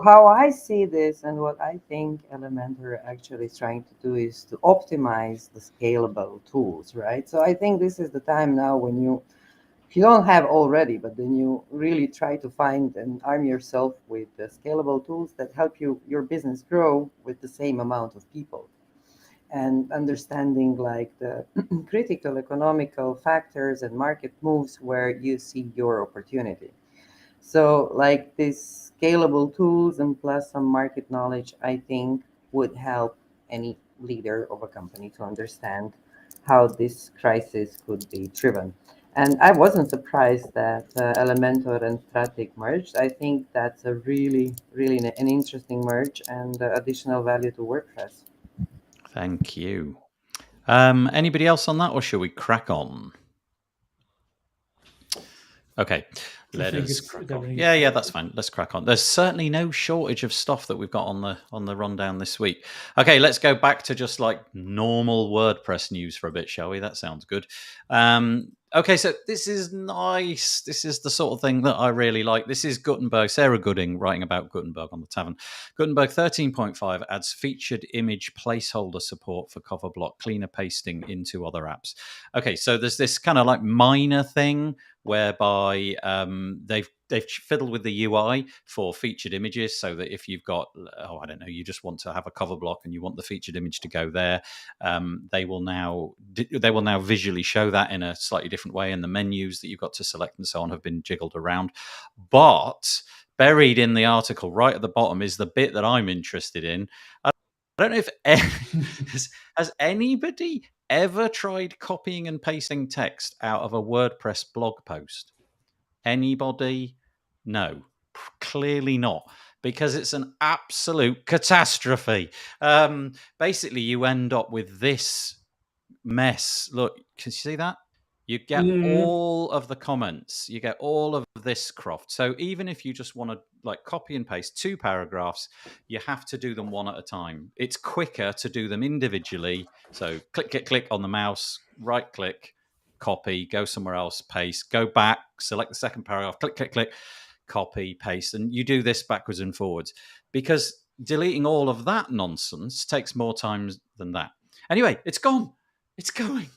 how I see this, and what I think Elementor actually is trying to do, is to optimize the scalable tools, right? So I think this is the time now when you if you don't have already, but then you really try to find and arm yourself with the scalable tools that help your business grow with the same amount of people, and understanding like the critical economical factors and market moves where you see your opportunity. So like these scalable tools and plus some market knowledge, I think would help any leader of a company to understand how this crisis could be driven. And I wasn't surprised that Elementor and Stratic merged. I think that's a really an interesting merge and additional value to WordPress. Thank you. Anybody else on that, or shall we crack on? Okay, let us crack on. Yeah, that's fine. Let's crack on. There's certainly no shortage of stuff that we've got on the rundown this week. Okay, let's go back to just like normal WordPress news for a bit, shall we? That sounds good. Okay, so this is nice. This is the sort of thing that I really like. This is Gutenberg, Sarah Gooding writing about Gutenberg on the Tavern. Gutenberg 13.5 adds featured image placeholder support for cover block cleaner pasting into other apps. Okay, so there's this kind of like minor thing whereby they've fiddled with the UI for featured images, so that if you've got, I don't know, you just want to have a cover block and you want the featured image to go there, they will now visually show that in a slightly different way, and the menus that you've got to select and so on have been jiggled around. But buried in the article right at the bottom is the bit that I'm interested in. I don't know if has anybody ever tried copying and pasting text out of a WordPress blog post? Anybody? No, clearly not, because it's an absolute catastrophe. Basically, you end up with this mess. Look, can you see that? You get all of the comments. You get all of this croft. So even if you just want to like copy and paste 2 paragraphs, you have to do them one at a time. It's quicker to do them individually. So click on the mouse, right click, copy, go somewhere else, paste, go back, select the second paragraph, click, copy, paste. And you do this backwards and forwards, because deleting all of that nonsense takes more time than that. Anyway, it's gone. It's going.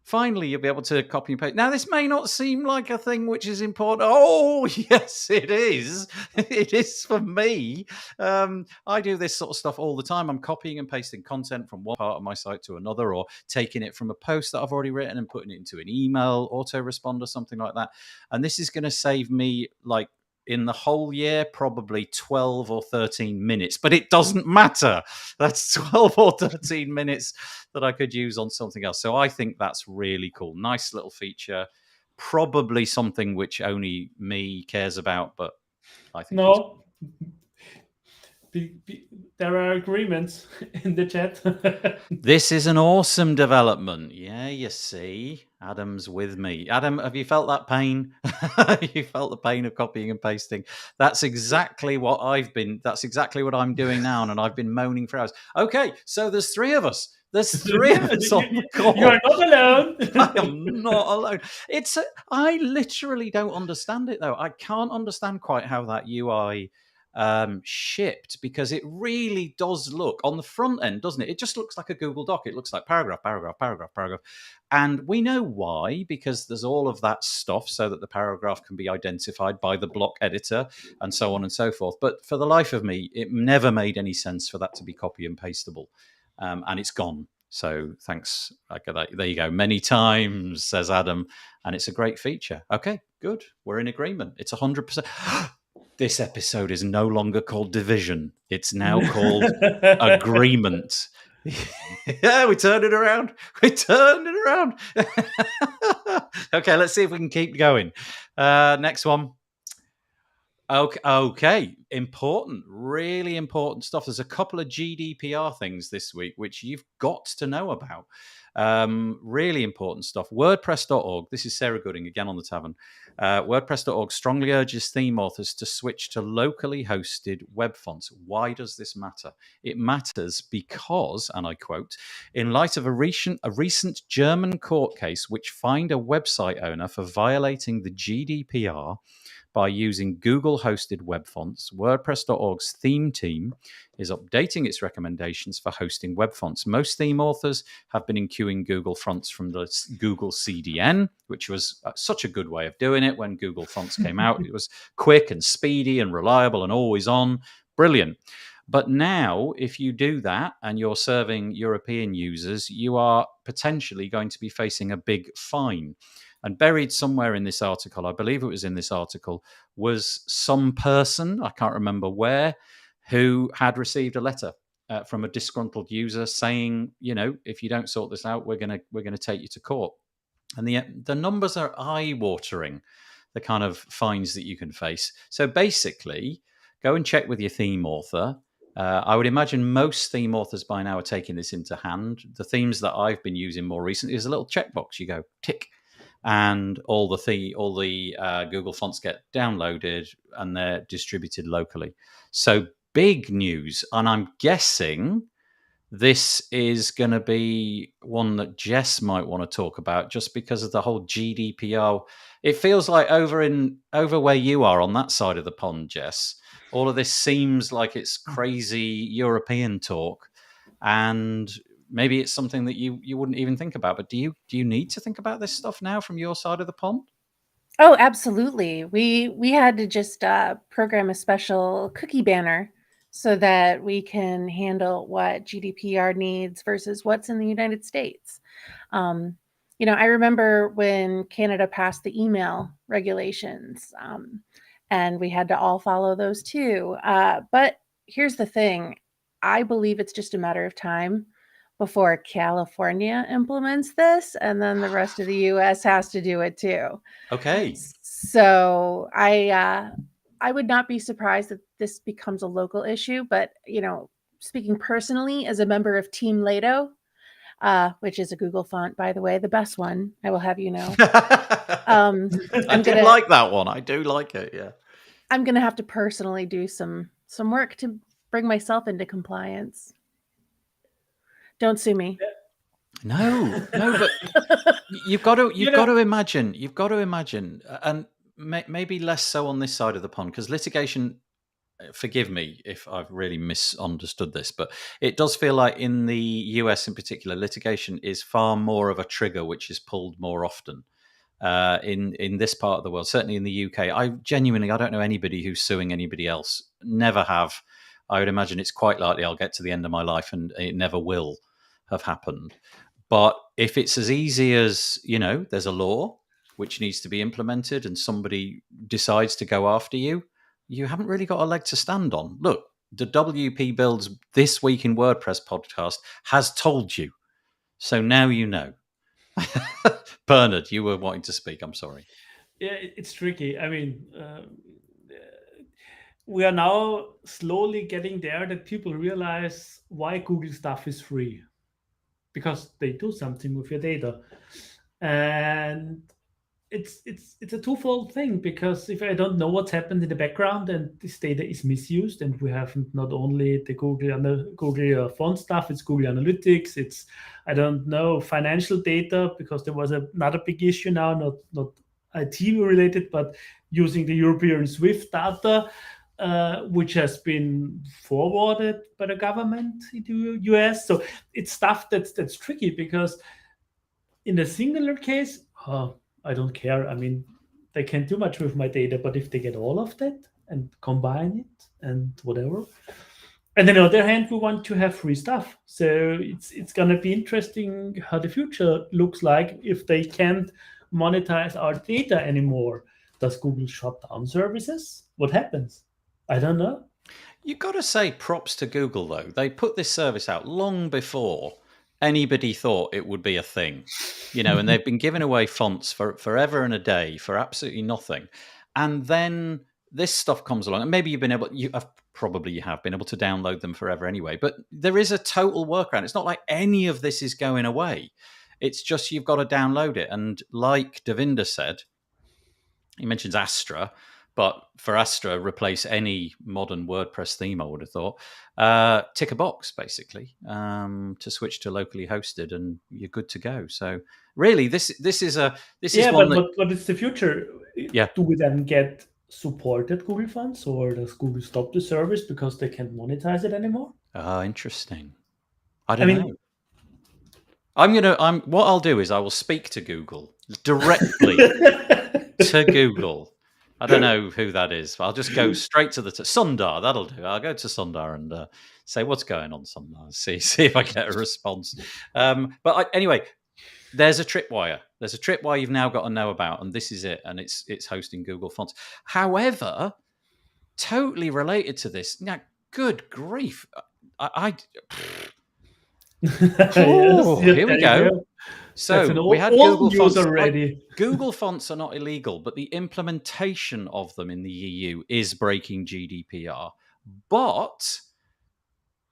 Finally, you'll be able to copy and paste. Now, this may not seem like a thing which is important. Oh, yes, it is. It is for me. I do this sort of stuff all the time. I'm copying and pasting content from one part of my site to another, or taking it from a post that I've already written and putting it into an email autoresponder, something like that. And this is going to save me, like, in the whole year, probably 12 or 13 minutes, but it doesn't matter. That's 12 or 13 minutes that I could use on something else. So I think that's really cool. Nice little feature. Probably something which only me cares about, but I think no. There are agreements in the chat. This is an awesome development. Yeah, you see, Adam's with me. Adam, have you felt that pain? You felt the pain of copying and pasting. That's exactly what that's exactly what I'm doing now, and I've been moaning for hours. Okay, so there's 3 of us. There's 3 of us on the call. You are not alone. I am not alone. I literally don't understand it, though. I can't understand quite how that UI shipped, because it really does look on the front end, doesn't it? It just looks like a Google Doc. It looks like paragraph. And we know why, because there's all of that stuff so that the paragraph can be identified by the block editor and so on and so forth. But for the life of me, it never made any sense for that to be copy and pastable. And it's gone. So thanks. There you go. Many times, says Adam. And it's a great feature. Okay, good. We're in agreement. It's 100%. This episode is no longer called Division. It's now called Agreement. Yeah, we turned it around. Okay, let's see if we can keep going. Next one. Okay. Important, really important stuff. There's a couple of GDPR things this week which you've got to know about. Really important stuff. WordPress.org. This is Sarah Gooding again on the Tavern. WordPress.org strongly urges theme authors to switch to locally hosted web fonts. Why does this matter? It matters because, and I quote, in light of a recent German court case which fined a website owner for violating the GDPR by using Google-hosted web fonts. WordPress.org's theme team is updating its recommendations for hosting web fonts. Most theme authors have been enqueuing Google fonts from the Google CDN, which was such a good way of doing it when Google Fonts came out. It was quick and speedy and reliable and always on. Brilliant. But now, if you do that and you're serving European users, you are potentially going to be facing a big fine. And buried somewhere in this article, I believe it was in this article, was some person, I can't remember where, who had received a letter from a disgruntled user saying, if you don't sort this out, we're gonna take you to court. And the numbers are eye-watering, the kind of fines that you can face. So basically, go and check with your theme author. I would imagine most theme authors by now are taking this into hand. The themes that I've been using more recently is a little checkbox. You go tick, and all the Google fonts get downloaded and they're distributed locally. So big news, and I'm guessing this is going to be one that Jess might want to talk about, just because of the whole GDPR. It feels like over where you are on that side of the pond, Jess, all of this seems like it's crazy European talk, and maybe it's something that you wouldn't even think about. But do you need to think about this stuff now from your side of the pond? Oh, absolutely. We had to just program a special cookie banner so that we can handle what GDPR needs versus what's in the United States. I remember when Canada passed the email regulations, and we had to all follow those too. But here's the thing. I believe it's just a matter of time before California implements this, and then the rest of the U.S. has to do it too. Okay. So I would not be surprised if this becomes a local issue. But, speaking personally as a member of Team Lato, which is a Google font, by the way, the best one, I will have you know. I do like that one. I do like it, yeah. I'm going to have to personally do some work to bring myself into compliance. Don't sue me. No, but you've got to imagine, and maybe less so on this side of the pond, because litigation, forgive me if I've really misunderstood this, but it does feel like in the US in particular, litigation is far more of a trigger which is pulled more often. In this part of the world, certainly in the UK, I don't know anybody who's suing anybody else. Never have. I would imagine it's quite likely I'll get to the end of my life and it never will have happened. But if it's as easy as, there's a law which needs to be implemented and somebody decides to go after you, you haven't really got a leg to stand on. Look, the WP Builds This Week in WordPress podcast has told you. So now you know. Bernhard, you were wanting to speak. I'm sorry. Yeah, it's tricky. I mean, we are now slowly getting there that people realize why Google stuff is free, because they do something with your data. And it's a twofold thing, because if I don't know what's happened in the background and this data is misused, and we have not only the Google font stuff, it's Google Analytics, it's, I don't know, financial data, because there was another big issue now, not IT related, but using the European SWIFT data, which has been forwarded by the government into US. So it's stuff that's tricky, because in a singular case, I don't care. I mean, they can't do much with my data, but if they get all of that and combine it and whatever. And then on the other hand, we want to have free stuff. So it's going to be interesting how the future looks like if they can't monetize our data anymore. Does Google shut down services? What happens? I don't know. You've got to say props to Google, though. They put this service out long before anybody thought it would be a thing, and they've been giving away fonts for forever and a day for absolutely nothing. And then this stuff comes along, and maybe you have been able to download them forever anyway. But there is a total workaround. It's not like any of this is going away. It's just you've got to download it. And like Devinder said, he mentions Astra. But for Astra, replace any modern WordPress theme, I would have thought. Tick a box, basically, to switch to locally hosted, and you're good to go. So really, this is one. But it's the future. Yeah. Do we then get supported Google Fonts, or does Google stop the service because they can't monetize it anymore? Interesting. I don't know. What I'll do is I will speak to Google directly to Google. I don't know who that is. I'll just go straight to the Sundar. That'll do. I'll go to Sundar and say what's going on, Sundar. See if I get a response. Anyway, there's a tripwire. There's a tripwire you've now got to know about, and this is it. And it's hosting Google Fonts. However, totally related to this. Now, good grief! Here we go. So we had Google Fonts already. Google Fonts are not illegal, but the implementation of them in the EU is breaking GDPR. But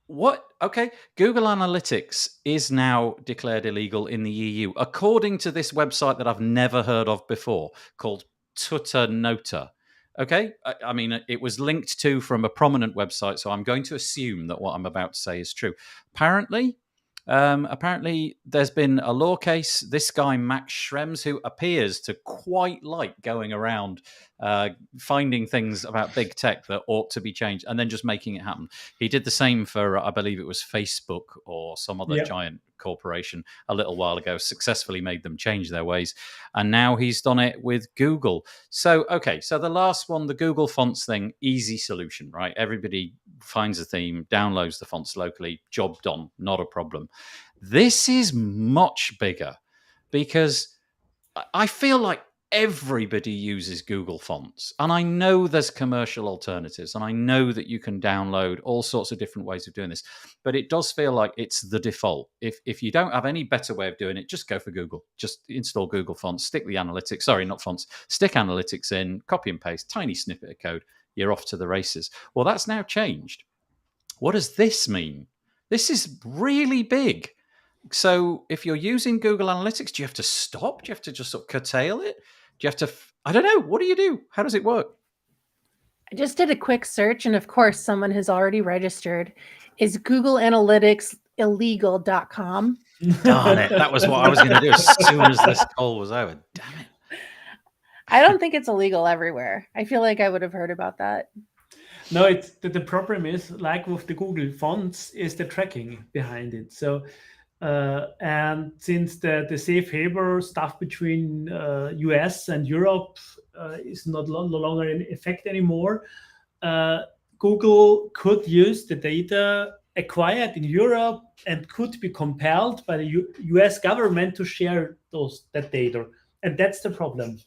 Google Analytics is now declared illegal in the EU, according to this website that I've never heard of before, called Tutanota. Okay, I mean, it was linked to from a prominent website, so I'm going to assume that what I'm about to say is true. Apparently, there's been a law case. This guy, Max Schrems, who appears to quite like going around finding things about big tech that ought to be changed and then just making it happen. He did the same for, I believe it was Facebook or some other giant corporation a little while ago, successfully made them change their ways. And now he's done it with Google. So the last one, the Google Fonts thing, easy solution, right? Everybody finds a theme, downloads the fonts locally, job done, not a problem. This is much bigger because I feel like everybody uses Google Fonts. And I know there's commercial alternatives, and I know that you can download all sorts of different ways of doing this. But it does feel like it's the default. If you don't have any better way of doing it, just go for Google. Just install Google Fonts, stick the analytics, stick analytics in, copy and paste, tiny snippet of code, you're off to the races. Well, that's now changed. What does this mean? This is really big. So if you're using Google Analytics, do you have to stop? Do you have to just sort of curtail it? Do you have to, I don't know. What do you do? How does it work? I just did a quick search, and of course, someone has already registered. Is Google Analytics illegal.com? Darn it. That was what I was going to do as soon as this call was over. Damn it. I don't think it's illegal everywhere. I feel like I would have heard about that. No, it's the problem is, like with the Google Fonts, is the tracking behind it. So, and since the safe harbor stuff between US and Europe is no longer in effect anymore, Google could use the data acquired in Europe and could be compelled by the US government to share that data. And that's the problem.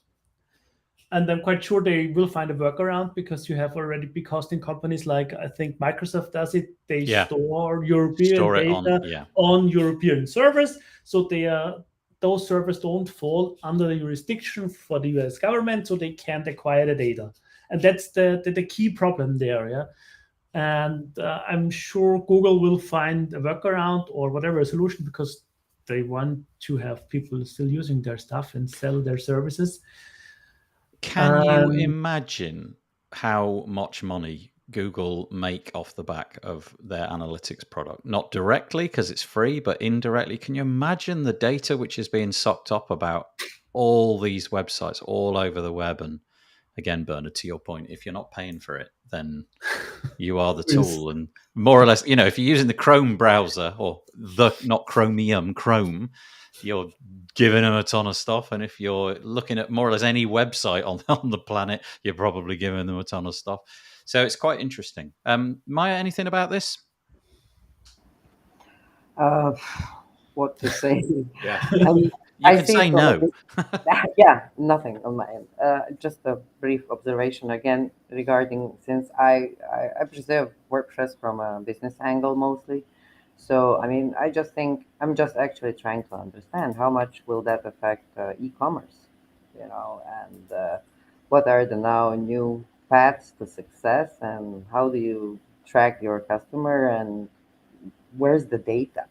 And I'm quite sure they will find a workaround, because you have already big hosting companies like, I think Microsoft does it. They store European data on European servers. So those servers don't fall under the jurisdiction for the US government, so they can't acquire the data. And that's the key problem there. Yeah. And I'm sure Google will find a workaround or whatever solution, because they want to have people still using their stuff and sell their services. Can you imagine how much money Google make off the back of their analytics product? Not directly, because it's free, but indirectly. Can you imagine the data which is being sucked up about all these websites all over the web? And again, Bernhard, to your point, if you're not paying for it, then you are the tool. And more or less, if you're using the Chrome browser, or not Chromium, Chrome, you're giving them a ton of stuff. And if you're looking at more or less any website on the planet, you're probably giving them a ton of stuff. So it's quite interesting. Maja, anything about this? What to say? Yeah. I can say no. Nothing on my end. Just a brief observation again regarding, since I preserve WordPress from a business angle mostly. So, I mean, I just think I'm just actually trying to understand how much will that affect e-commerce, and what are the now new paths to success, and how do you track your customer, and where's the data?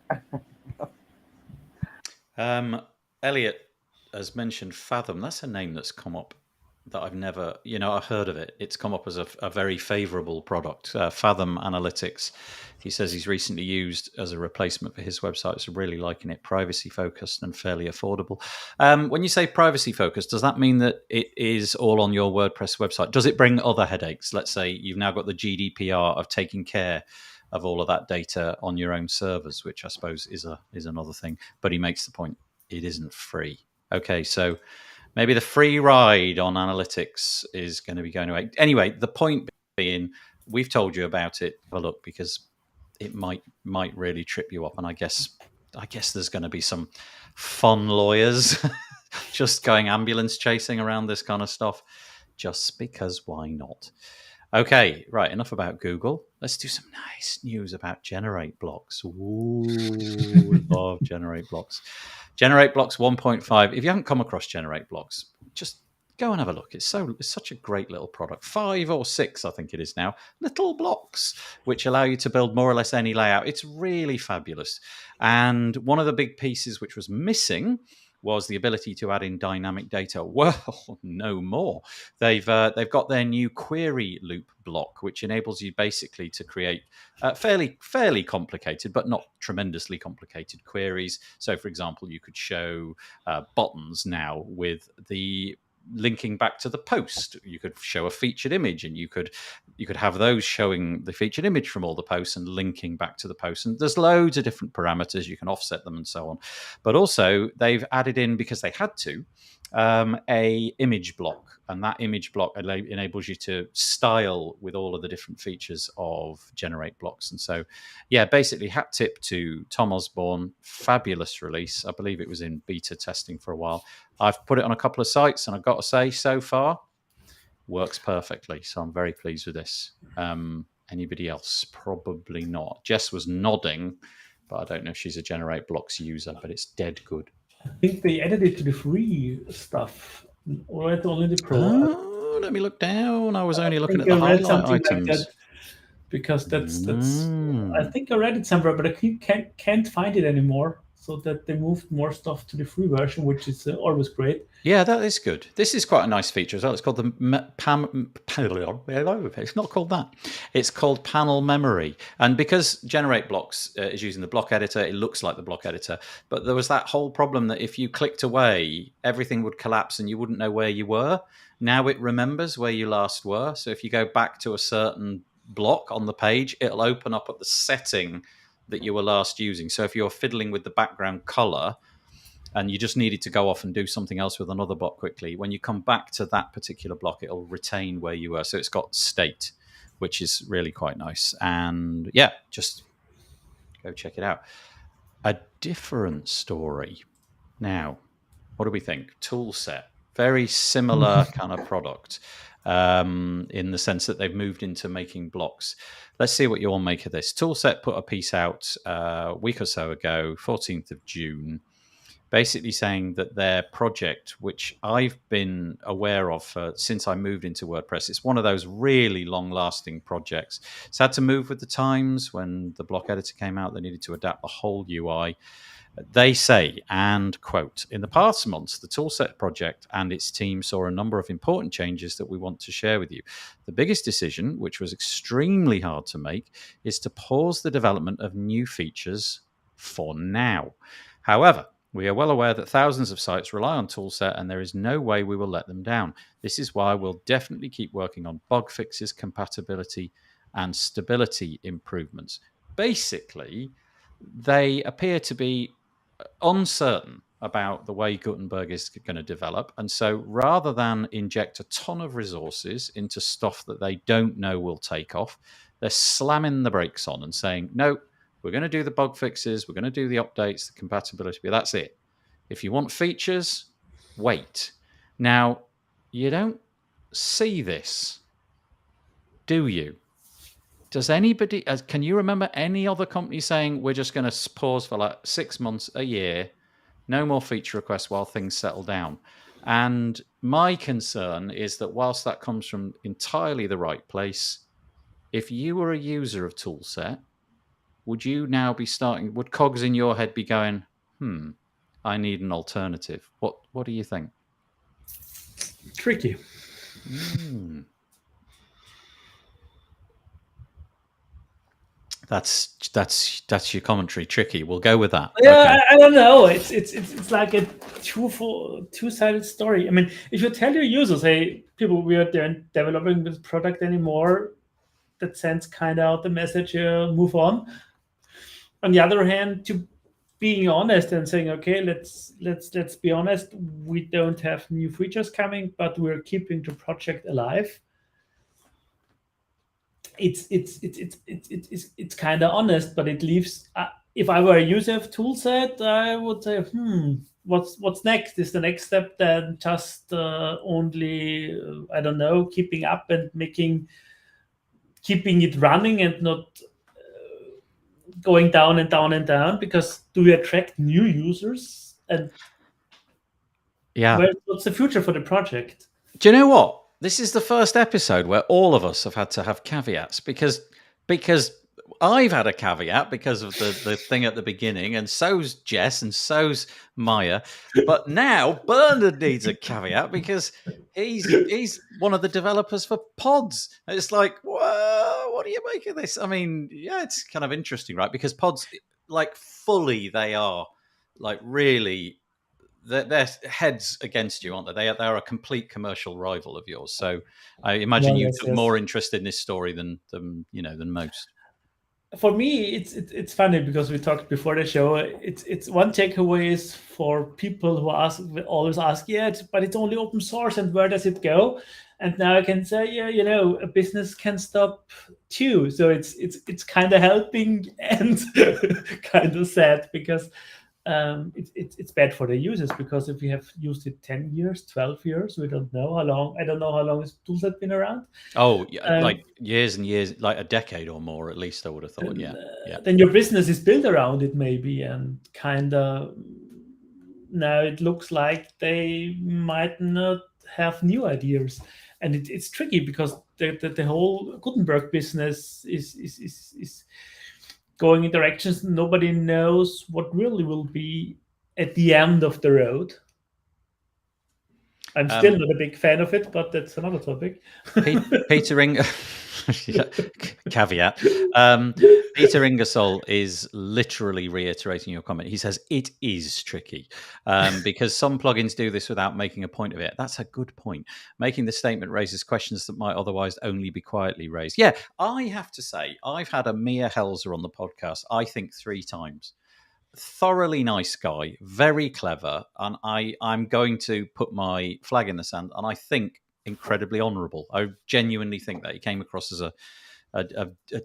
Elliot has mentioned Fathom. That's a name that's come up that I've never, I've heard of it. It's come up as a very favorable product. Fathom Analytics. He says he's recently used as a replacement for his website. So really liking it. Privacy focused and fairly affordable. When you say privacy focused, does that mean that it is all on your WordPress website? Does it bring other headaches? Let's say you've now got the GDPR of taking care of all of that data on your own servers, which I suppose is another thing. But he makes the point it isn't free. Okay, so maybe the free ride on analytics is going to be going away. Anyway, the point being, we've told you about it. Have a look, because it might really trip you up. And I guess there's going to be some fun lawyers just going ambulance chasing around this kind of stuff, just because why not? Okay, right, enough about Google. Let's do some nice news about Generate Blocks. Ooh, love Generate Blocks. Generate Blocks 1.5. If you haven't come across Generate Blocks, just go and have a look. It's such a great little product. 5 or 6, I think it is now. Little blocks which allow you to build more or less any layout. It's really fabulous. And one of the big pieces which was missing was the ability to add in dynamic data. Well, no more. They've got their new query loop block, which enables you basically to create fairly complicated, but not tremendously complicated queries. So, for example, you could show buttons now with the linking back to the post. You could show a featured image, and you could have those showing the featured image from all the posts and linking back to the post. And there's loads of different parameters. You can offset them and so on. But also they've added in, because they had to, a image block, and that image block enables you to style with all of the different features of Generate Blocks. And so, yeah, basically hat tip to Tom Osborne. Fabulous release. I believe it was in beta testing for a while. I've put it on a couple of sites, and I've got to say, so far, works perfectly. So I'm very pleased with this. Anybody else? Probably not. Jess was nodding, but I don't know if she's a Generate Blocks user, but it's dead good. I think they added it to the free stuff, or only the pro. Oh, let me look down. I was only looking at the highlight items. Like that, because that's. I think I read it somewhere, but I can't find it anymore. So that they moved more stuff to the free version, which is always great. Yeah, that is good. This is quite a nice feature as well. It's called the It's not called that. It's called Panel Memory. And because Generate Blocks is using the block editor, it looks like the block editor. But there was that whole problem that if you clicked away, everything would collapse and you wouldn't know where you were. Now it remembers where you last were. So if you go back to a certain block on the page, it'll open up at the setting that you were last using. So if you're fiddling with the background color and you just needed to go off and do something else with another block quickly, when you come back to that particular block, it'll retain where you were. So it's got state, which is really quite nice. And yeah, just go check it out. A different story. Now, what do we think? Toolset, very similar kind of product. In the sense that they've moved into making blocks. Let's see what you all make of this. Toolset put a piece out a week or so ago, 14th of June, basically saying that their project, which I've been aware of since I moved into WordPress, it's one of those really long-lasting projects. It's had to move with the times. When the block editor came out, they needed to adapt the whole UI. They say, and quote, "In the past months, the Toolset project and its team saw a number of important changes that we want to share with you. The biggest decision, which was extremely hard to make, is to pause the development of new features for now. However, we are well aware that thousands of sites rely on Toolset, and there is no way we will let them down. This is why we'll definitely keep working on bug fixes, compatibility, and stability improvements." Basically, they appear to be uncertain about the way Gutenberg is going to develop. And so rather than inject a ton of resources into stuff that they don't know will take off, they're slamming the brakes on and saying, no, we're going to do the bug fixes, we're going to do the updates, the compatibility, but that's it. If you want features, wait. Now, you don't see this, do you? Does anybody, can you remember any other company saying we're just going to pause for like 6 months, a year, no more feature requests while things settle down? And my concern is that whilst that comes from entirely the right place, if you were a user of Toolset, would you now be would cogs in your head be going, I need an alternative? What do you think? Tricky. That's your commentary. Tricky. We'll go with that. Yeah, Okay. I don't know. It's like a two-sided story. I mean, if you tell your users, hey, people, we are developing this product anymore, that sends kind of out the message, move on. On the other hand, to being honest and saying, okay, let's be honest, we don't have new features coming, but we're keeping the project alive. It's kind of honest, but it leaves. If I were a user of Toolset, I would say, what's next? Is the next step then just only I don't know, keeping up and keeping it running and not going down and down and down? Because do we attract new users? And what's the future for the project? Do you know what? This is the first episode where all of us have had to have caveats because I've had a caveat because of the thing at the beginning, and so's Jess and so's Maja. But now Bernhard needs a caveat because he's one of the developers for Pods. And it's like, whoa, what do you make of this? I mean, yeah, it's kind of interesting, right? Because Pods, like fully, they are like really. They're heads against you, aren't they? They are a complete commercial rival of yours. So I imagine you took more interest in this story than most. For me, it's funny because we talked before the show. It's one takeaway is for people who always ask, but it's only open source, and where does it go? And now I can say, a business can stop too. So it's kind of helping and kind of sad because. It's bad for the users because if we have used it 10 years, 12 years, we don't know how long. I don't know how long this Toolset been around. Oh, yeah, like years and years, like a decade or more, at least I would have thought. Yeah. Then your business is built around it, maybe, and kind of now it looks like they might not have new ideas, and it's tricky because the whole Gutenberg business is going in directions nobody knows what really will be at the end of the road. I'm still not a big fan of it, but that's another topic. Peter caveat. Peter Ingersoll is literally reiterating your comment. He says it is tricky because some plugins do this without making a point of it. That's a good point. Making the statement raises questions that might otherwise only be quietly raised. Yeah, I have to say, I've had a Mia Helzer on the podcast, I think 3 times. Thoroughly nice guy, very clever, and I'm going to put my flag in the sand, and I think incredibly honourable. I genuinely think that he came across as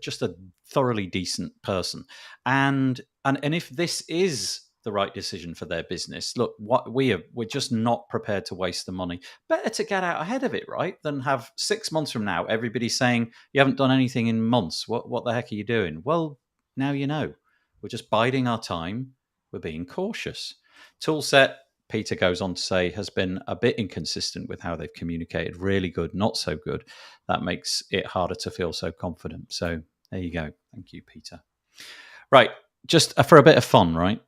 just a thoroughly decent person, and if this is the right decision for their business, look, we're just not prepared to waste the money. Better to get out ahead of it, right, than have 6 months from now everybody saying you haven't done anything in months. What the heck are you doing? Well, now you know. We're just biding our time. We're being cautious. Toolset, Peter goes on to say, has been a bit inconsistent with how they've communicated. Really good, not so good. That makes it harder to feel so confident. So there you go. Thank you, Peter. Right, just for a bit of fun, right?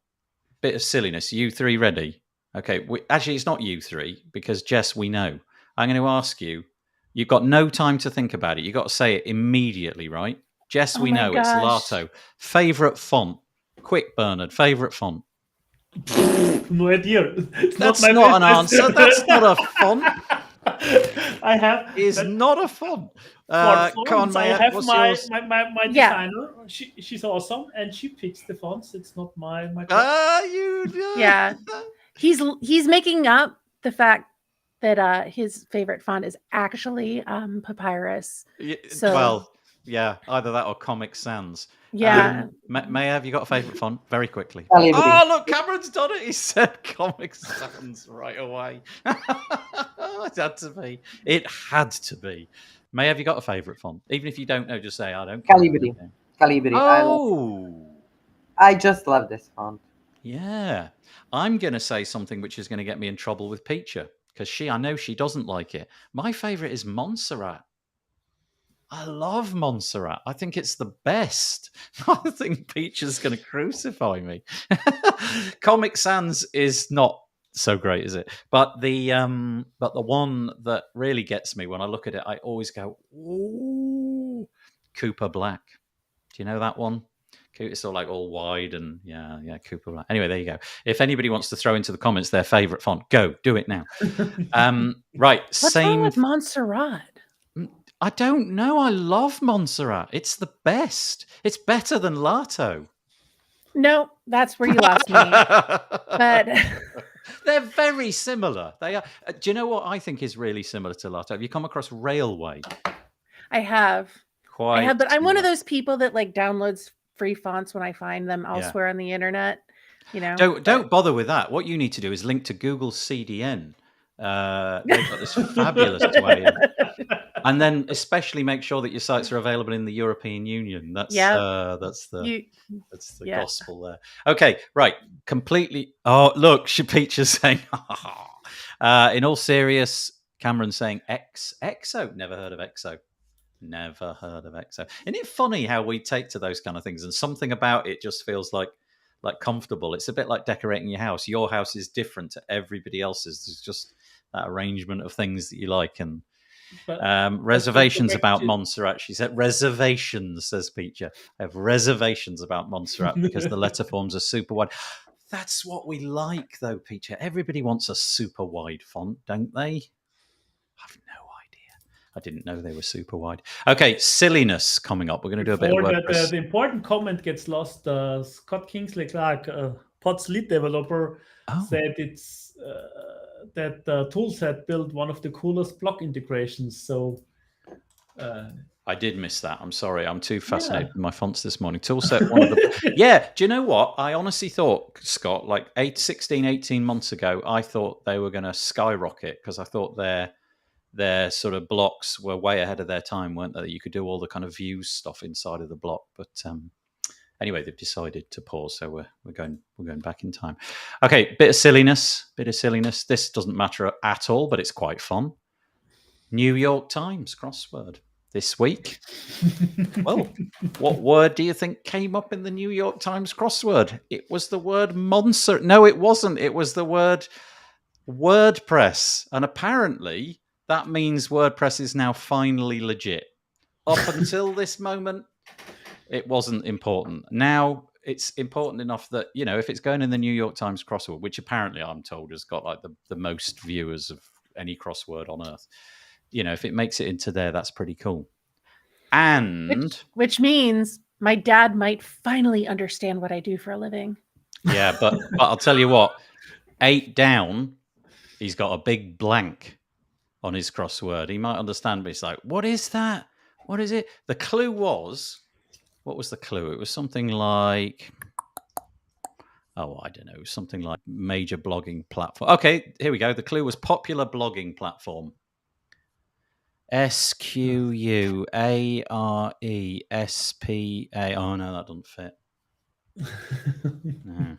Bit of silliness. You 3 ready? Okay, actually, it's not you 3 because, Jess, we know. I'm going to ask you. You've got no time to think about it. You've got to say it immediately, right? Jess, we know it's Lato. Favorite font? Quick, Bernhard. Favorite font? No idea. That's not an answer. That's not a font. I have. Is not a font. Come on, Maja. I have my designer. Yeah. She's awesome, and she picks the fonts. It's not my. Yeah. He's making up the fact that his favorite font is actually Papyrus. So. Well. Yeah, either that or Comic Sans. Yeah. Maja, have you got a favourite font? Very quickly. Oh, look, Cameron's done it. He said Comic Sans right away. It had to be. It had to be. Maja, have you got a favourite font? Even if you don't know, just say, I don't care. Calibri. Oh. I just love this font. Yeah. I'm going to say something which is going to get me in trouble with Peacher because I know she doesn't like it. My favourite is Montserrat. I love Montserrat. I think it's the best. I think Peach is going to crucify me. Comic Sans is not So great, is it? But the one that really gets me when I look at it, I always go, ooh, Cooper Black. Do you know that one? It's all like all wide and yeah, Cooper Black. Anyway, there you go. If anybody wants to throw into the comments their favorite font, go do it now. Right. What's wrong with Montserrat? I don't know. I love Montserrat. It's the best. It's better than Lato. No, that's where you lost me. But they're very similar. They are. Do you know what I think is really similar to Lato? Have you come across Railway? I have. Quite. I have, but I'm one of those people that like downloads free fonts when I find them elsewhere on the internet. You know, don't bother with that. What you need to do is link to Google CDN. They've got this fabulous way, and then especially make sure that your sites are available in the European Union. That's the gospel there. Okay, right, completely. Oh, look, Shapeacha's saying. In all serious, Cameron saying EXO. Never heard of EXO. Never heard of EXO. Isn't it funny how we take to those kind of things, and something about it just feels like comfortable. It's a bit like decorating your house. Your house is different to everybody else's. There's just that arrangement of things that you like. And reservations about Montserrat. She said reservations, says Peacher. I have reservations about Montserrat because the letter forms are super wide. That's what we like, though, Peacher. Everybody wants a super wide font, don't they? I've no idea. I didn't know they were super wide. Okay, silliness coming up. We're going to do a bit of WordPress. The important comment gets lost. Scott Kingsley Clark, Pod's lead developer, said it's that Toolset built one of the coolest block integrations. So I did miss that. I'm sorry. I'm too fascinated with my fonts this morning. Toolset, one of the... Yeah, do you know what? I honestly thought, Scott, like 18 months ago, I thought they were going to skyrocket because I thought their sort of blocks were way ahead of their time, weren't they? You could do all the kind of views stuff inside of the block. But anyway, they've decided to pause, so we're going back in time. Okay, bit of silliness. This doesn't matter at all, but it's quite fun. New York Times crossword this week. Well, what word do you think came up in the New York Times crossword? It was the word monster. No, it wasn't. It was the word WordPress. And apparently that means WordPress is now finally legit. Up until this moment, it wasn't important. Now it's important enough that, you know, if it's going in the New York Times crossword, which apparently I'm told has got like the most viewers of any crossword on earth, you know, if it makes it into there, that's pretty cool. And which means my dad might finally understand what I do for a living. Yeah, but I'll tell you what, 8 down, he's got a big blank on his crossword. He might understand, but he's like, what is that? What is it? The clue was, what was the clue? It was something like, I don't know, something like major blogging platform. Okay, here we go. The clue was popular blogging platform. SQUARESPA. Oh, no, that doesn't fit. No.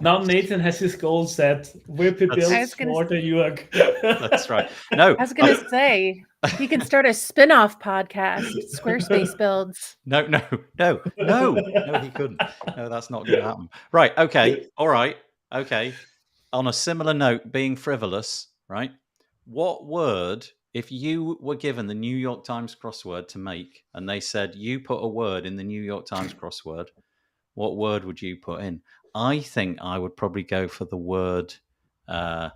Now Nathan has his goal set. We're built for the UX. That's right. No, I was going to say, he can start a spin-off podcast, Squarespace Builds. No, he couldn't. No, that's not going to happen. Right, okay, all right, okay. On a similar note, being frivolous, right? What word, if you were given the New York Times crossword to make, and they said, you put a word in the New York Times crossword, what word would you put in? I think I would probably go for the word, I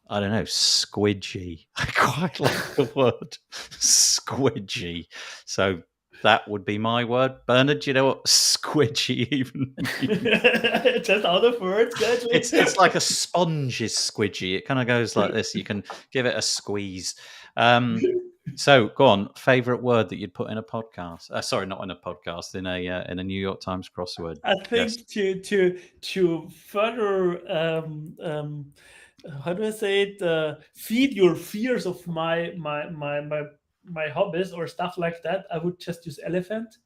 don't know, squidgy. I quite like the word squidgy. So that would be my word. Bernhard, do you know what squidgy even means? Just out of words, it's like a sponge is squidgy. It kind of goes like this. You can give it a squeeze. So go on. Favorite word that you'd put in a podcast? Sorry, not in a podcast. In a New York Times crossword. I think to further how do I say it? Feed your fears of my hobbies or stuff like that. I would just use elephant.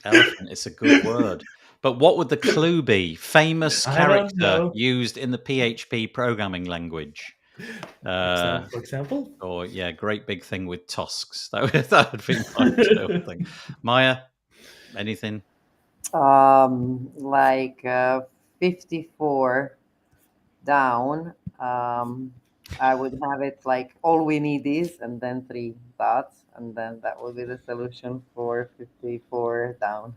Elephant. It's a good word. But what would the clue be? Famous character used in the PHP programming language. For example? Or great big thing with tusks. That would be my thing. Maja, anything? Like 54 down, I would have it like all we need is, and then 3 dots, and then that will be the solution for 54 down.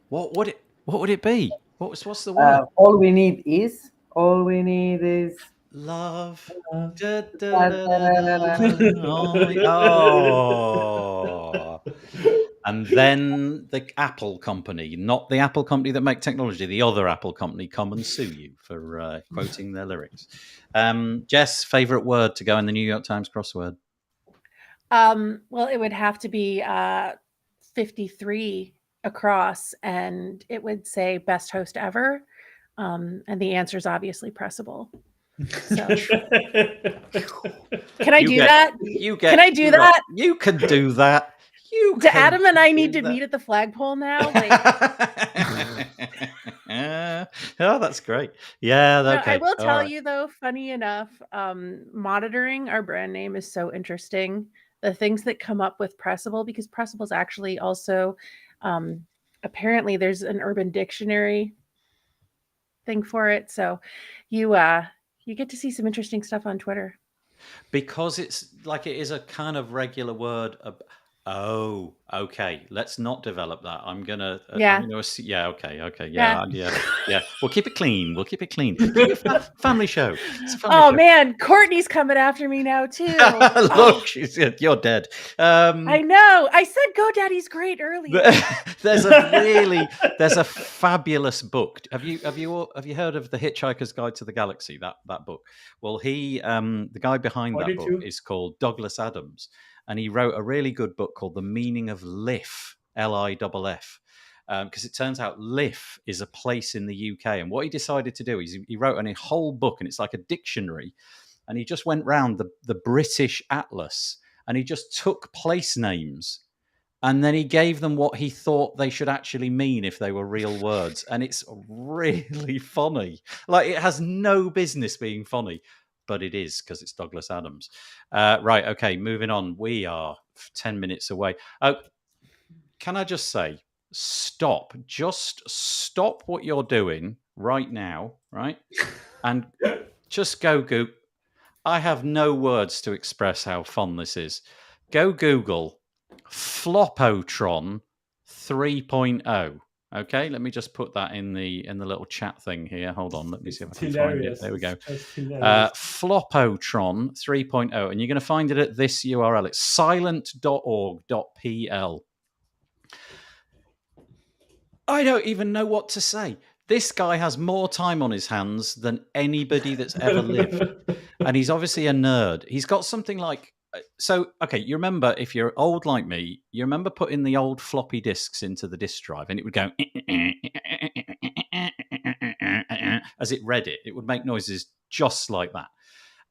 What would it be? What's the word? All we need is. All we need is. Love. Uh, Da, da, da, da, da. Oh. And then the Apple company, not the Apple company that make technology, the other Apple company, come and sue you for quoting their lyrics. Jess, favorite word to go in the New York Times crossword? Well, it would have to be 53 across, and it would say best host ever. And the answer is obviously pressable. So can I do that? Can I do that? You can do that. Do Adam and I need to meet at the flagpole now? Oh, that's great. Yeah, okay. I will tell you though, funny enough, monitoring our brand name is so interesting. The things that come up with pressable, because pressable is actually also apparently there's an Urban Dictionary thing for it. So you get to see some interesting stuff on Twitter. Because it's like it is a kind of regular word. Oh, okay. Let's not develop that. I'm gonna. Yeah. Yeah. Okay. Yeah. We'll keep it clean. Keep it family show. Show. Man, Courtney's coming after me now too. Look, you're dead. I know. I said GoDaddy's great earlier. There's a fabulous book. Have you heard of The Hitchhiker's Guide to the Galaxy? That book. Well, the guy behind that book is called Douglas Adams. And he wrote a really good book called The Meaning of Liff, Liff, because it turns out Liff is a place in the UK. And what he decided to do is he wrote a whole book, and it's like a dictionary. And he just went round the British Atlas, and he just took place names, and then he gave them what he thought they should actually mean if they were real words. And it's really funny. Like, it has no business being funny, but it is because it's Douglas Adams. Right, okay, moving on. We are 10 minutes away. Can I just say, stop. Just stop what you're doing right now, right? And just go Google. I have no words to express how fun this is. Go Google Flopotron 3.0. Okay, let me just put that in the little chat thing here. Hold on, let me see if I can find it. There we go. Flopotron 3.0, and you're going to find it at this URL. It's silent.org.pl. I don't even know what to say. This guy has more time on his hands than anybody that's ever lived, and he's obviously a nerd. He's got something like. So, okay, you remember, if you're old like me, you remember putting the old floppy disks into the disk drive and it would go as it read it. It would make noises just like that.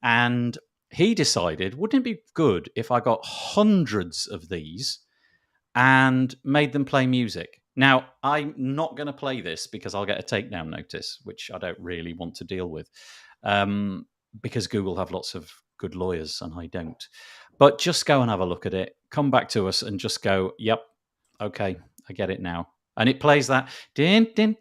And he decided, wouldn't it be good if I got hundreds of these and made them play music? Now, I'm not going to play this because I'll get a takedown notice, which I don't really want to deal with, because Google have lots of good lawyers and I don't. But just go and have a look at it. Come back to us and just go, yep, okay, I get it now. And it plays that. And he's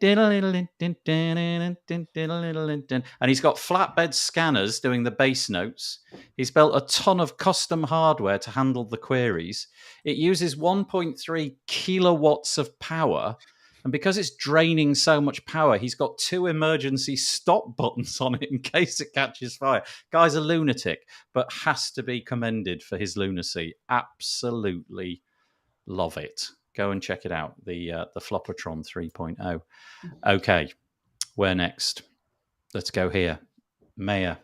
got flatbed scanners doing the bass notes. He's built a ton of custom hardware to handle the queries. It uses 1.3 kilowatts of power. And because it's draining so much power, he's got 2 emergency stop buttons on it in case it catches fire. Guy's a lunatic, but has to be commended for his lunacy. Absolutely love it. Go and check it out, the Flopotron 3.0. Okay, where next? Let's go here. Maja,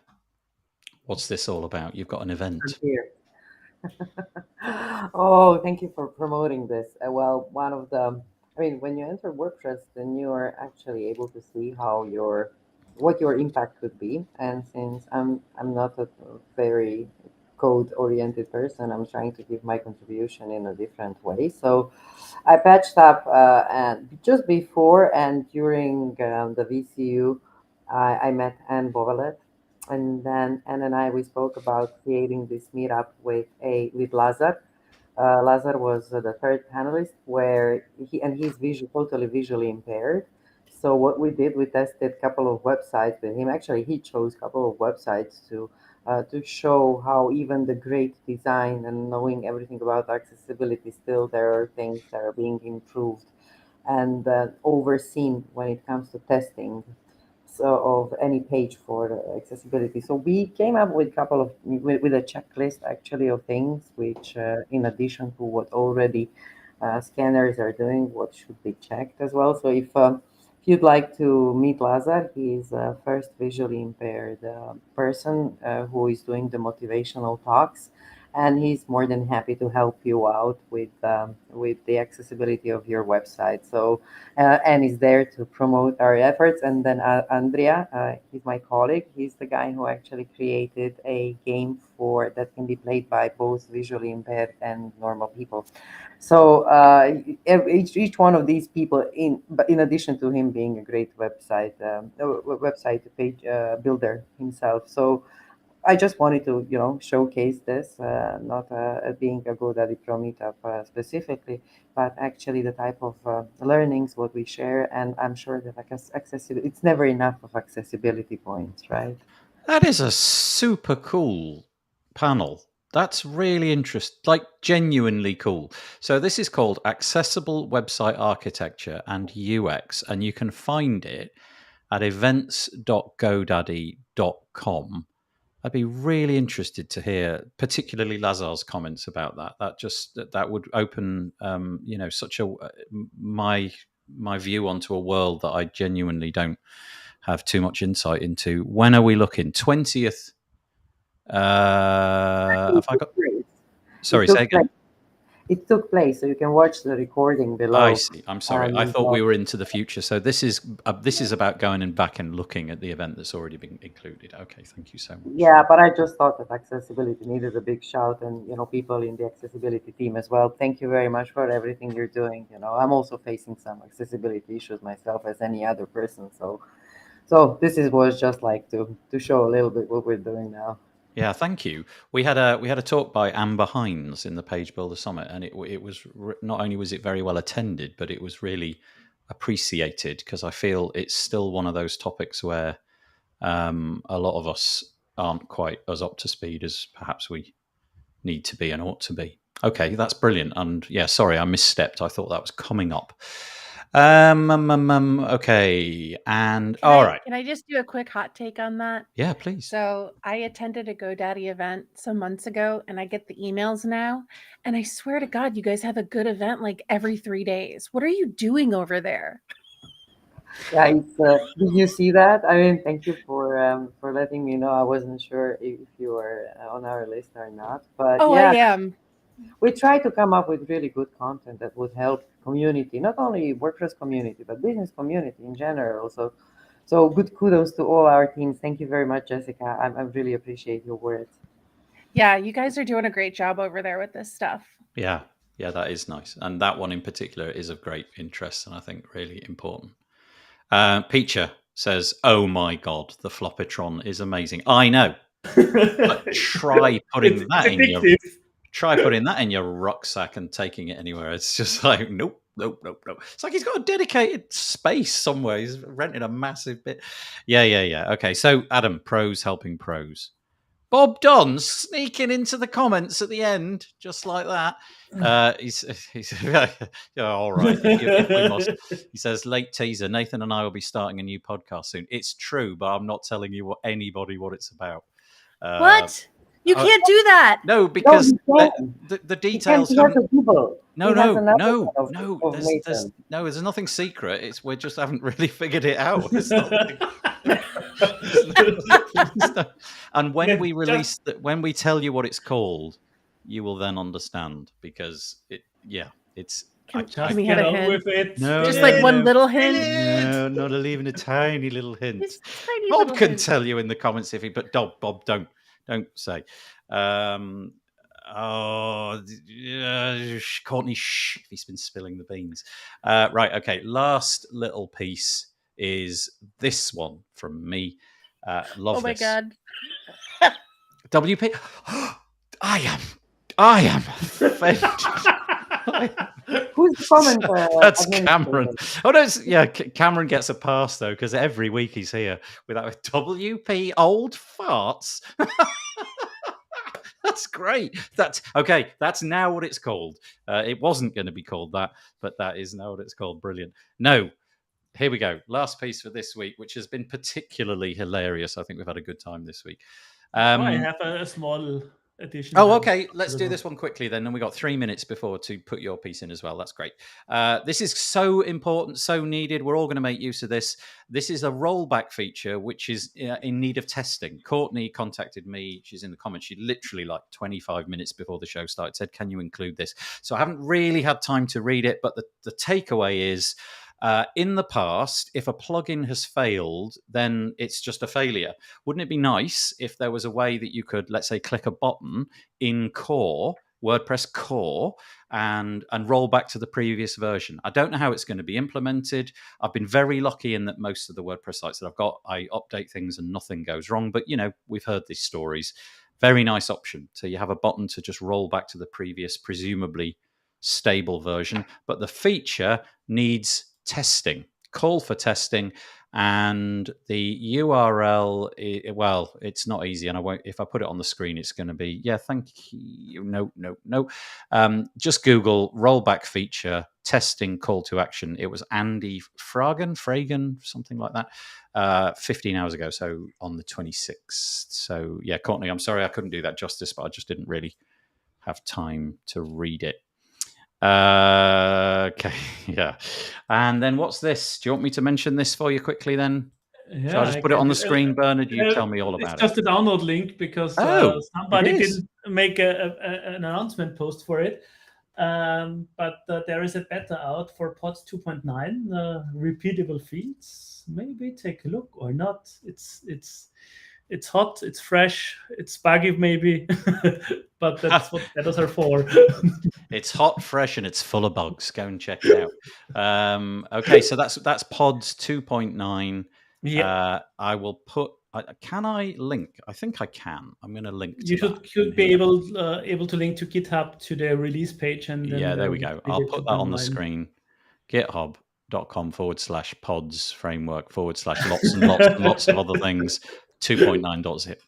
what's this all about? You've got an event. Here. Oh, thank you for promoting this. Well, one of the, when you enter WordPress, then you are actually able to see what your impact could be. And since I'm not a very code-oriented person, I'm trying to give my contribution in a different way. So I patched up, and just before and during the VCU, I met Anne Bovalet. And then Anne and I, we spoke about creating this meetup with Lazar. Lazar was the third panelist, where he's totally visually impaired. So what we did, we tested a couple of websites with him. Actually, he chose a couple of websites to show how even the great design and knowing everything about accessibility, still there are things that are being improved and overseen when it comes to testing of any page for accessibility. So we came up with a couple of with a checklist actually of things which, in addition to what already scanners are doing, what should be checked as well. So if you'd like to meet Lazar, he's a first visually impaired person who is doing the motivational talks, and he's more than happy to help you out with the accessibility of your website. So and is there to promote our efforts. And then Andrea, he's my colleague. He's the guy who actually created a game for that can be played by both visually impaired and normal people. So each one of these people, but in addition to him being a great website page builder himself, so I just wanted to, showcase this, not being a GoDaddy Pro meetup specifically, but actually the type of learnings what we share, and I'm sure that accessibility, it's never enough of accessibility points, right? That is a super cool panel. That's really interesting, like genuinely cool. So this is called Accessible Website Architecture and UX, and you can find it at events.godaddy.com. I'd be really interested to hear, particularly Lazar's comments about that. That would open, such a my view onto a world that I genuinely don't have too much insight into. When are we looking? 20th. Have I got? Sorry, say again. It took place, so you can watch the recording below. I see. I'm sorry. I thought we were into the future. So this is about going and back and looking at the event that's already been included. Okay, thank you so much. Yeah, but I just thought that accessibility needed a big shout, and people in the accessibility team as well. Thank you very much for everything you're doing. I'm also facing some accessibility issues myself, as any other person. So was just like to show a little bit what we're doing now. Yeah, thank you. We had a talk by Amber Hines in the Page Builder Summit, and it was not only was it very well attended, but it was really appreciated, because I feel it's still one of those topics where a lot of us aren't quite as up to speed as perhaps we need to be and ought to be. Okay, that's brilliant. And yeah, sorry, I misstepped. I thought that was coming up. Okay, and all right. Can I just do a quick hot take on that? Yeah, please. So I attended a GoDaddy event some months ago, and I get the emails now, and I swear to God, you guys have a good event like every 3 days. What are you doing over there? Yeah, did you see that? I mean, thank you for letting me know. I wasn't sure if you were on our list or not, but I am. We try to come up with really good content that would help community, not only WordPress community, but business community in general. So good kudos to all our teams. Thank you very much, Jessica. I really appreciate your words. Yeah, you guys are doing a great job over there with this stuff. Yeah, that is nice. And that one in particular is of great interest, and I think really important. Peacher says, "Oh my God, the Floppitron is amazing." I know. But try putting that in your rucksack and taking it anywhere. It's just like, nope. It's like he's got a dedicated space somewhere. He's rented a massive bit. Yeah. Okay, so Adam, pros helping pros. Bob Don sneaking into the comments at the end, just like that. He's all right. If we must. He says, late teaser, Nathan and I will be starting a new podcast soon. It's true, but I'm not telling you what it's about. What? You can't do that. No, because the details. No. There's nothing secret. We just haven't really figured it out. And when we release when we tell you what it's called, you will then understand, because it's. Can we have a hint? With it. No, just like one little hint. No, not even a tiny little hint. Bob can tell you in the comments but Bob, don't say. Courtney, he's been spilling the beans. Right, okay. Last little piece is this one from me. Love this. Oh my God. WP. I am offended. Who's the comment? That's administrator? Cameron. Oh no, Cameron gets a pass though because every week he's here without WP old farts. That's great. That's okay. That's now what it's called. It wasn't going to be called that, but that is now what it's called. Brilliant. No, here we go. Last piece for this week, which has been particularly hilarious. I think we've had a good time this week. I have a small addition. Oh, okay. Let's do this one quickly then. And we got 3 minutes before to put your piece in as well. That's great. This is so important, so needed. We're all going to make use of this. This is a rollback feature, which is in need of testing. Courtney contacted me. She's in the comments. She literally 25 minutes before the show started said, can you include this? So I haven't really had time to read it, but the takeaway is, in the past, if a plugin has failed, then it's just a failure. Wouldn't it be nice if there was a way that you could, let's say, click a button in core, WordPress core, and roll back to the previous version? I don't know how it's going to be implemented. I've been very lucky in that most of the WordPress sites that I've got, I update things and nothing goes wrong. But, we've heard these stories. Very nice option. So you have a button to just roll back to the previous, presumably stable version. But the feature needs testing, call for testing, and the URL, well, it's not easy, and I won't. If I put it on the screen, it's going to be thank you. No. Just Google rollback feature testing call to action. It was Andy Fragen, something like that, 15 hours ago. So on the 26th. So Courtney, I'm sorry I couldn't do that justice, but I just didn't really have time to read it. Okay, and then what's this? Do you want me to mention this for you quickly then? Shall I just put it on the screen, Bernhard? You tell me all about it. It's just a download link because somebody didn't make an announcement post for it. But there is a beta out for Pods 2.9, repeatable fields. Maybe take a look or not. It's hot, it's fresh, it's buggy maybe, but that's what betas are for. It's hot, fresh, and it's full of bugs. Go and check it out. Okay, so that's Pods 2.9. Yeah. I will put. Can I link? I think I can. I'm going to link. You should be able to link to GitHub to the release page, and then there we go. I'll put that on the screen. GitHub.com/pods framework / lots and lots of other things. 2.9.zip.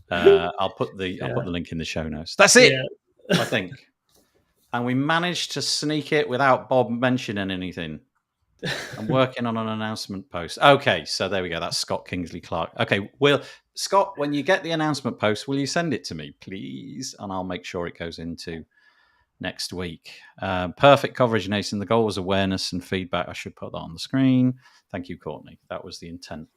I'll put the link in the show notes. That's it. Yeah. I think. And we managed to sneak it without Bob mentioning anything. I'm working on an announcement post. Okay, so there we go. That's Scott Kingsley Clark. Okay, Scott, when you get the announcement post, will you send it to me, please? And I'll make sure it goes into next week. Perfect coverage, Nathan. The goal was awareness and feedback. I should put that on the screen. Thank you, Courtney. That was the intent.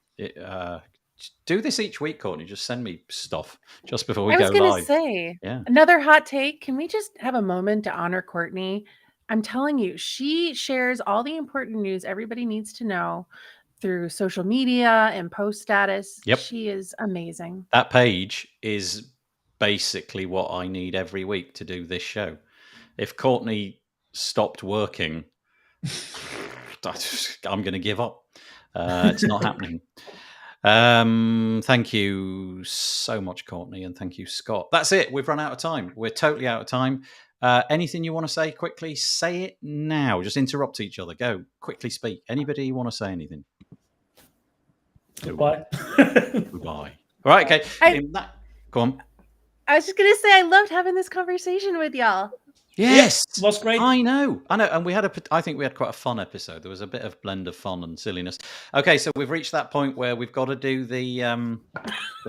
Do this each week, Courtney. Just send me stuff just before we go live. I was going to say, another hot take. Can we just have a moment to honor Courtney? I'm telling you, she shares all the important news everybody needs to know through social media and post status. Yep. She is amazing. That page is basically what I need every week to do this show. If Courtney stopped working, I'm going to give up. It's not happening. Thank you so much, Courtney, and thank you, Scott. That's it. We've run out of time. We're totally out of time. Anything you want to say quickly? Say it now. Just interrupt each other. Go. Quickly speak. Anybody want to say anything? Goodbye. Goodbye. All right, okay. Go on. I was just going to say I loved having this conversation with y'all. Yes, it was great. I know, and I think we had quite a fun episode. There was a bit of blend of fun and silliness. Okay, so we've reached that point where we've got to do the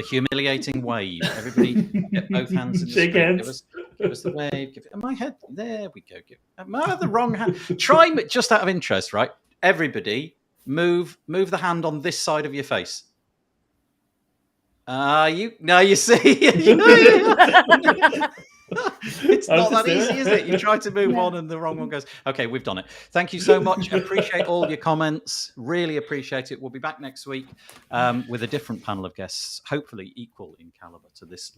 humiliating wave. Everybody, get both hands in the shake screen. hands. Give us the wave. Give it my head. There we go. Am I the wrong hand? Try just out of interest, right? Everybody, move the hand on this side of your face. You see. It's not that easy, is it? You try to move on and the wrong one goes. Okay, we've done it. Thank you so much. Appreciate all your comments. Really appreciate it. We'll be back next week with a different panel of guests, hopefully equal in caliber to this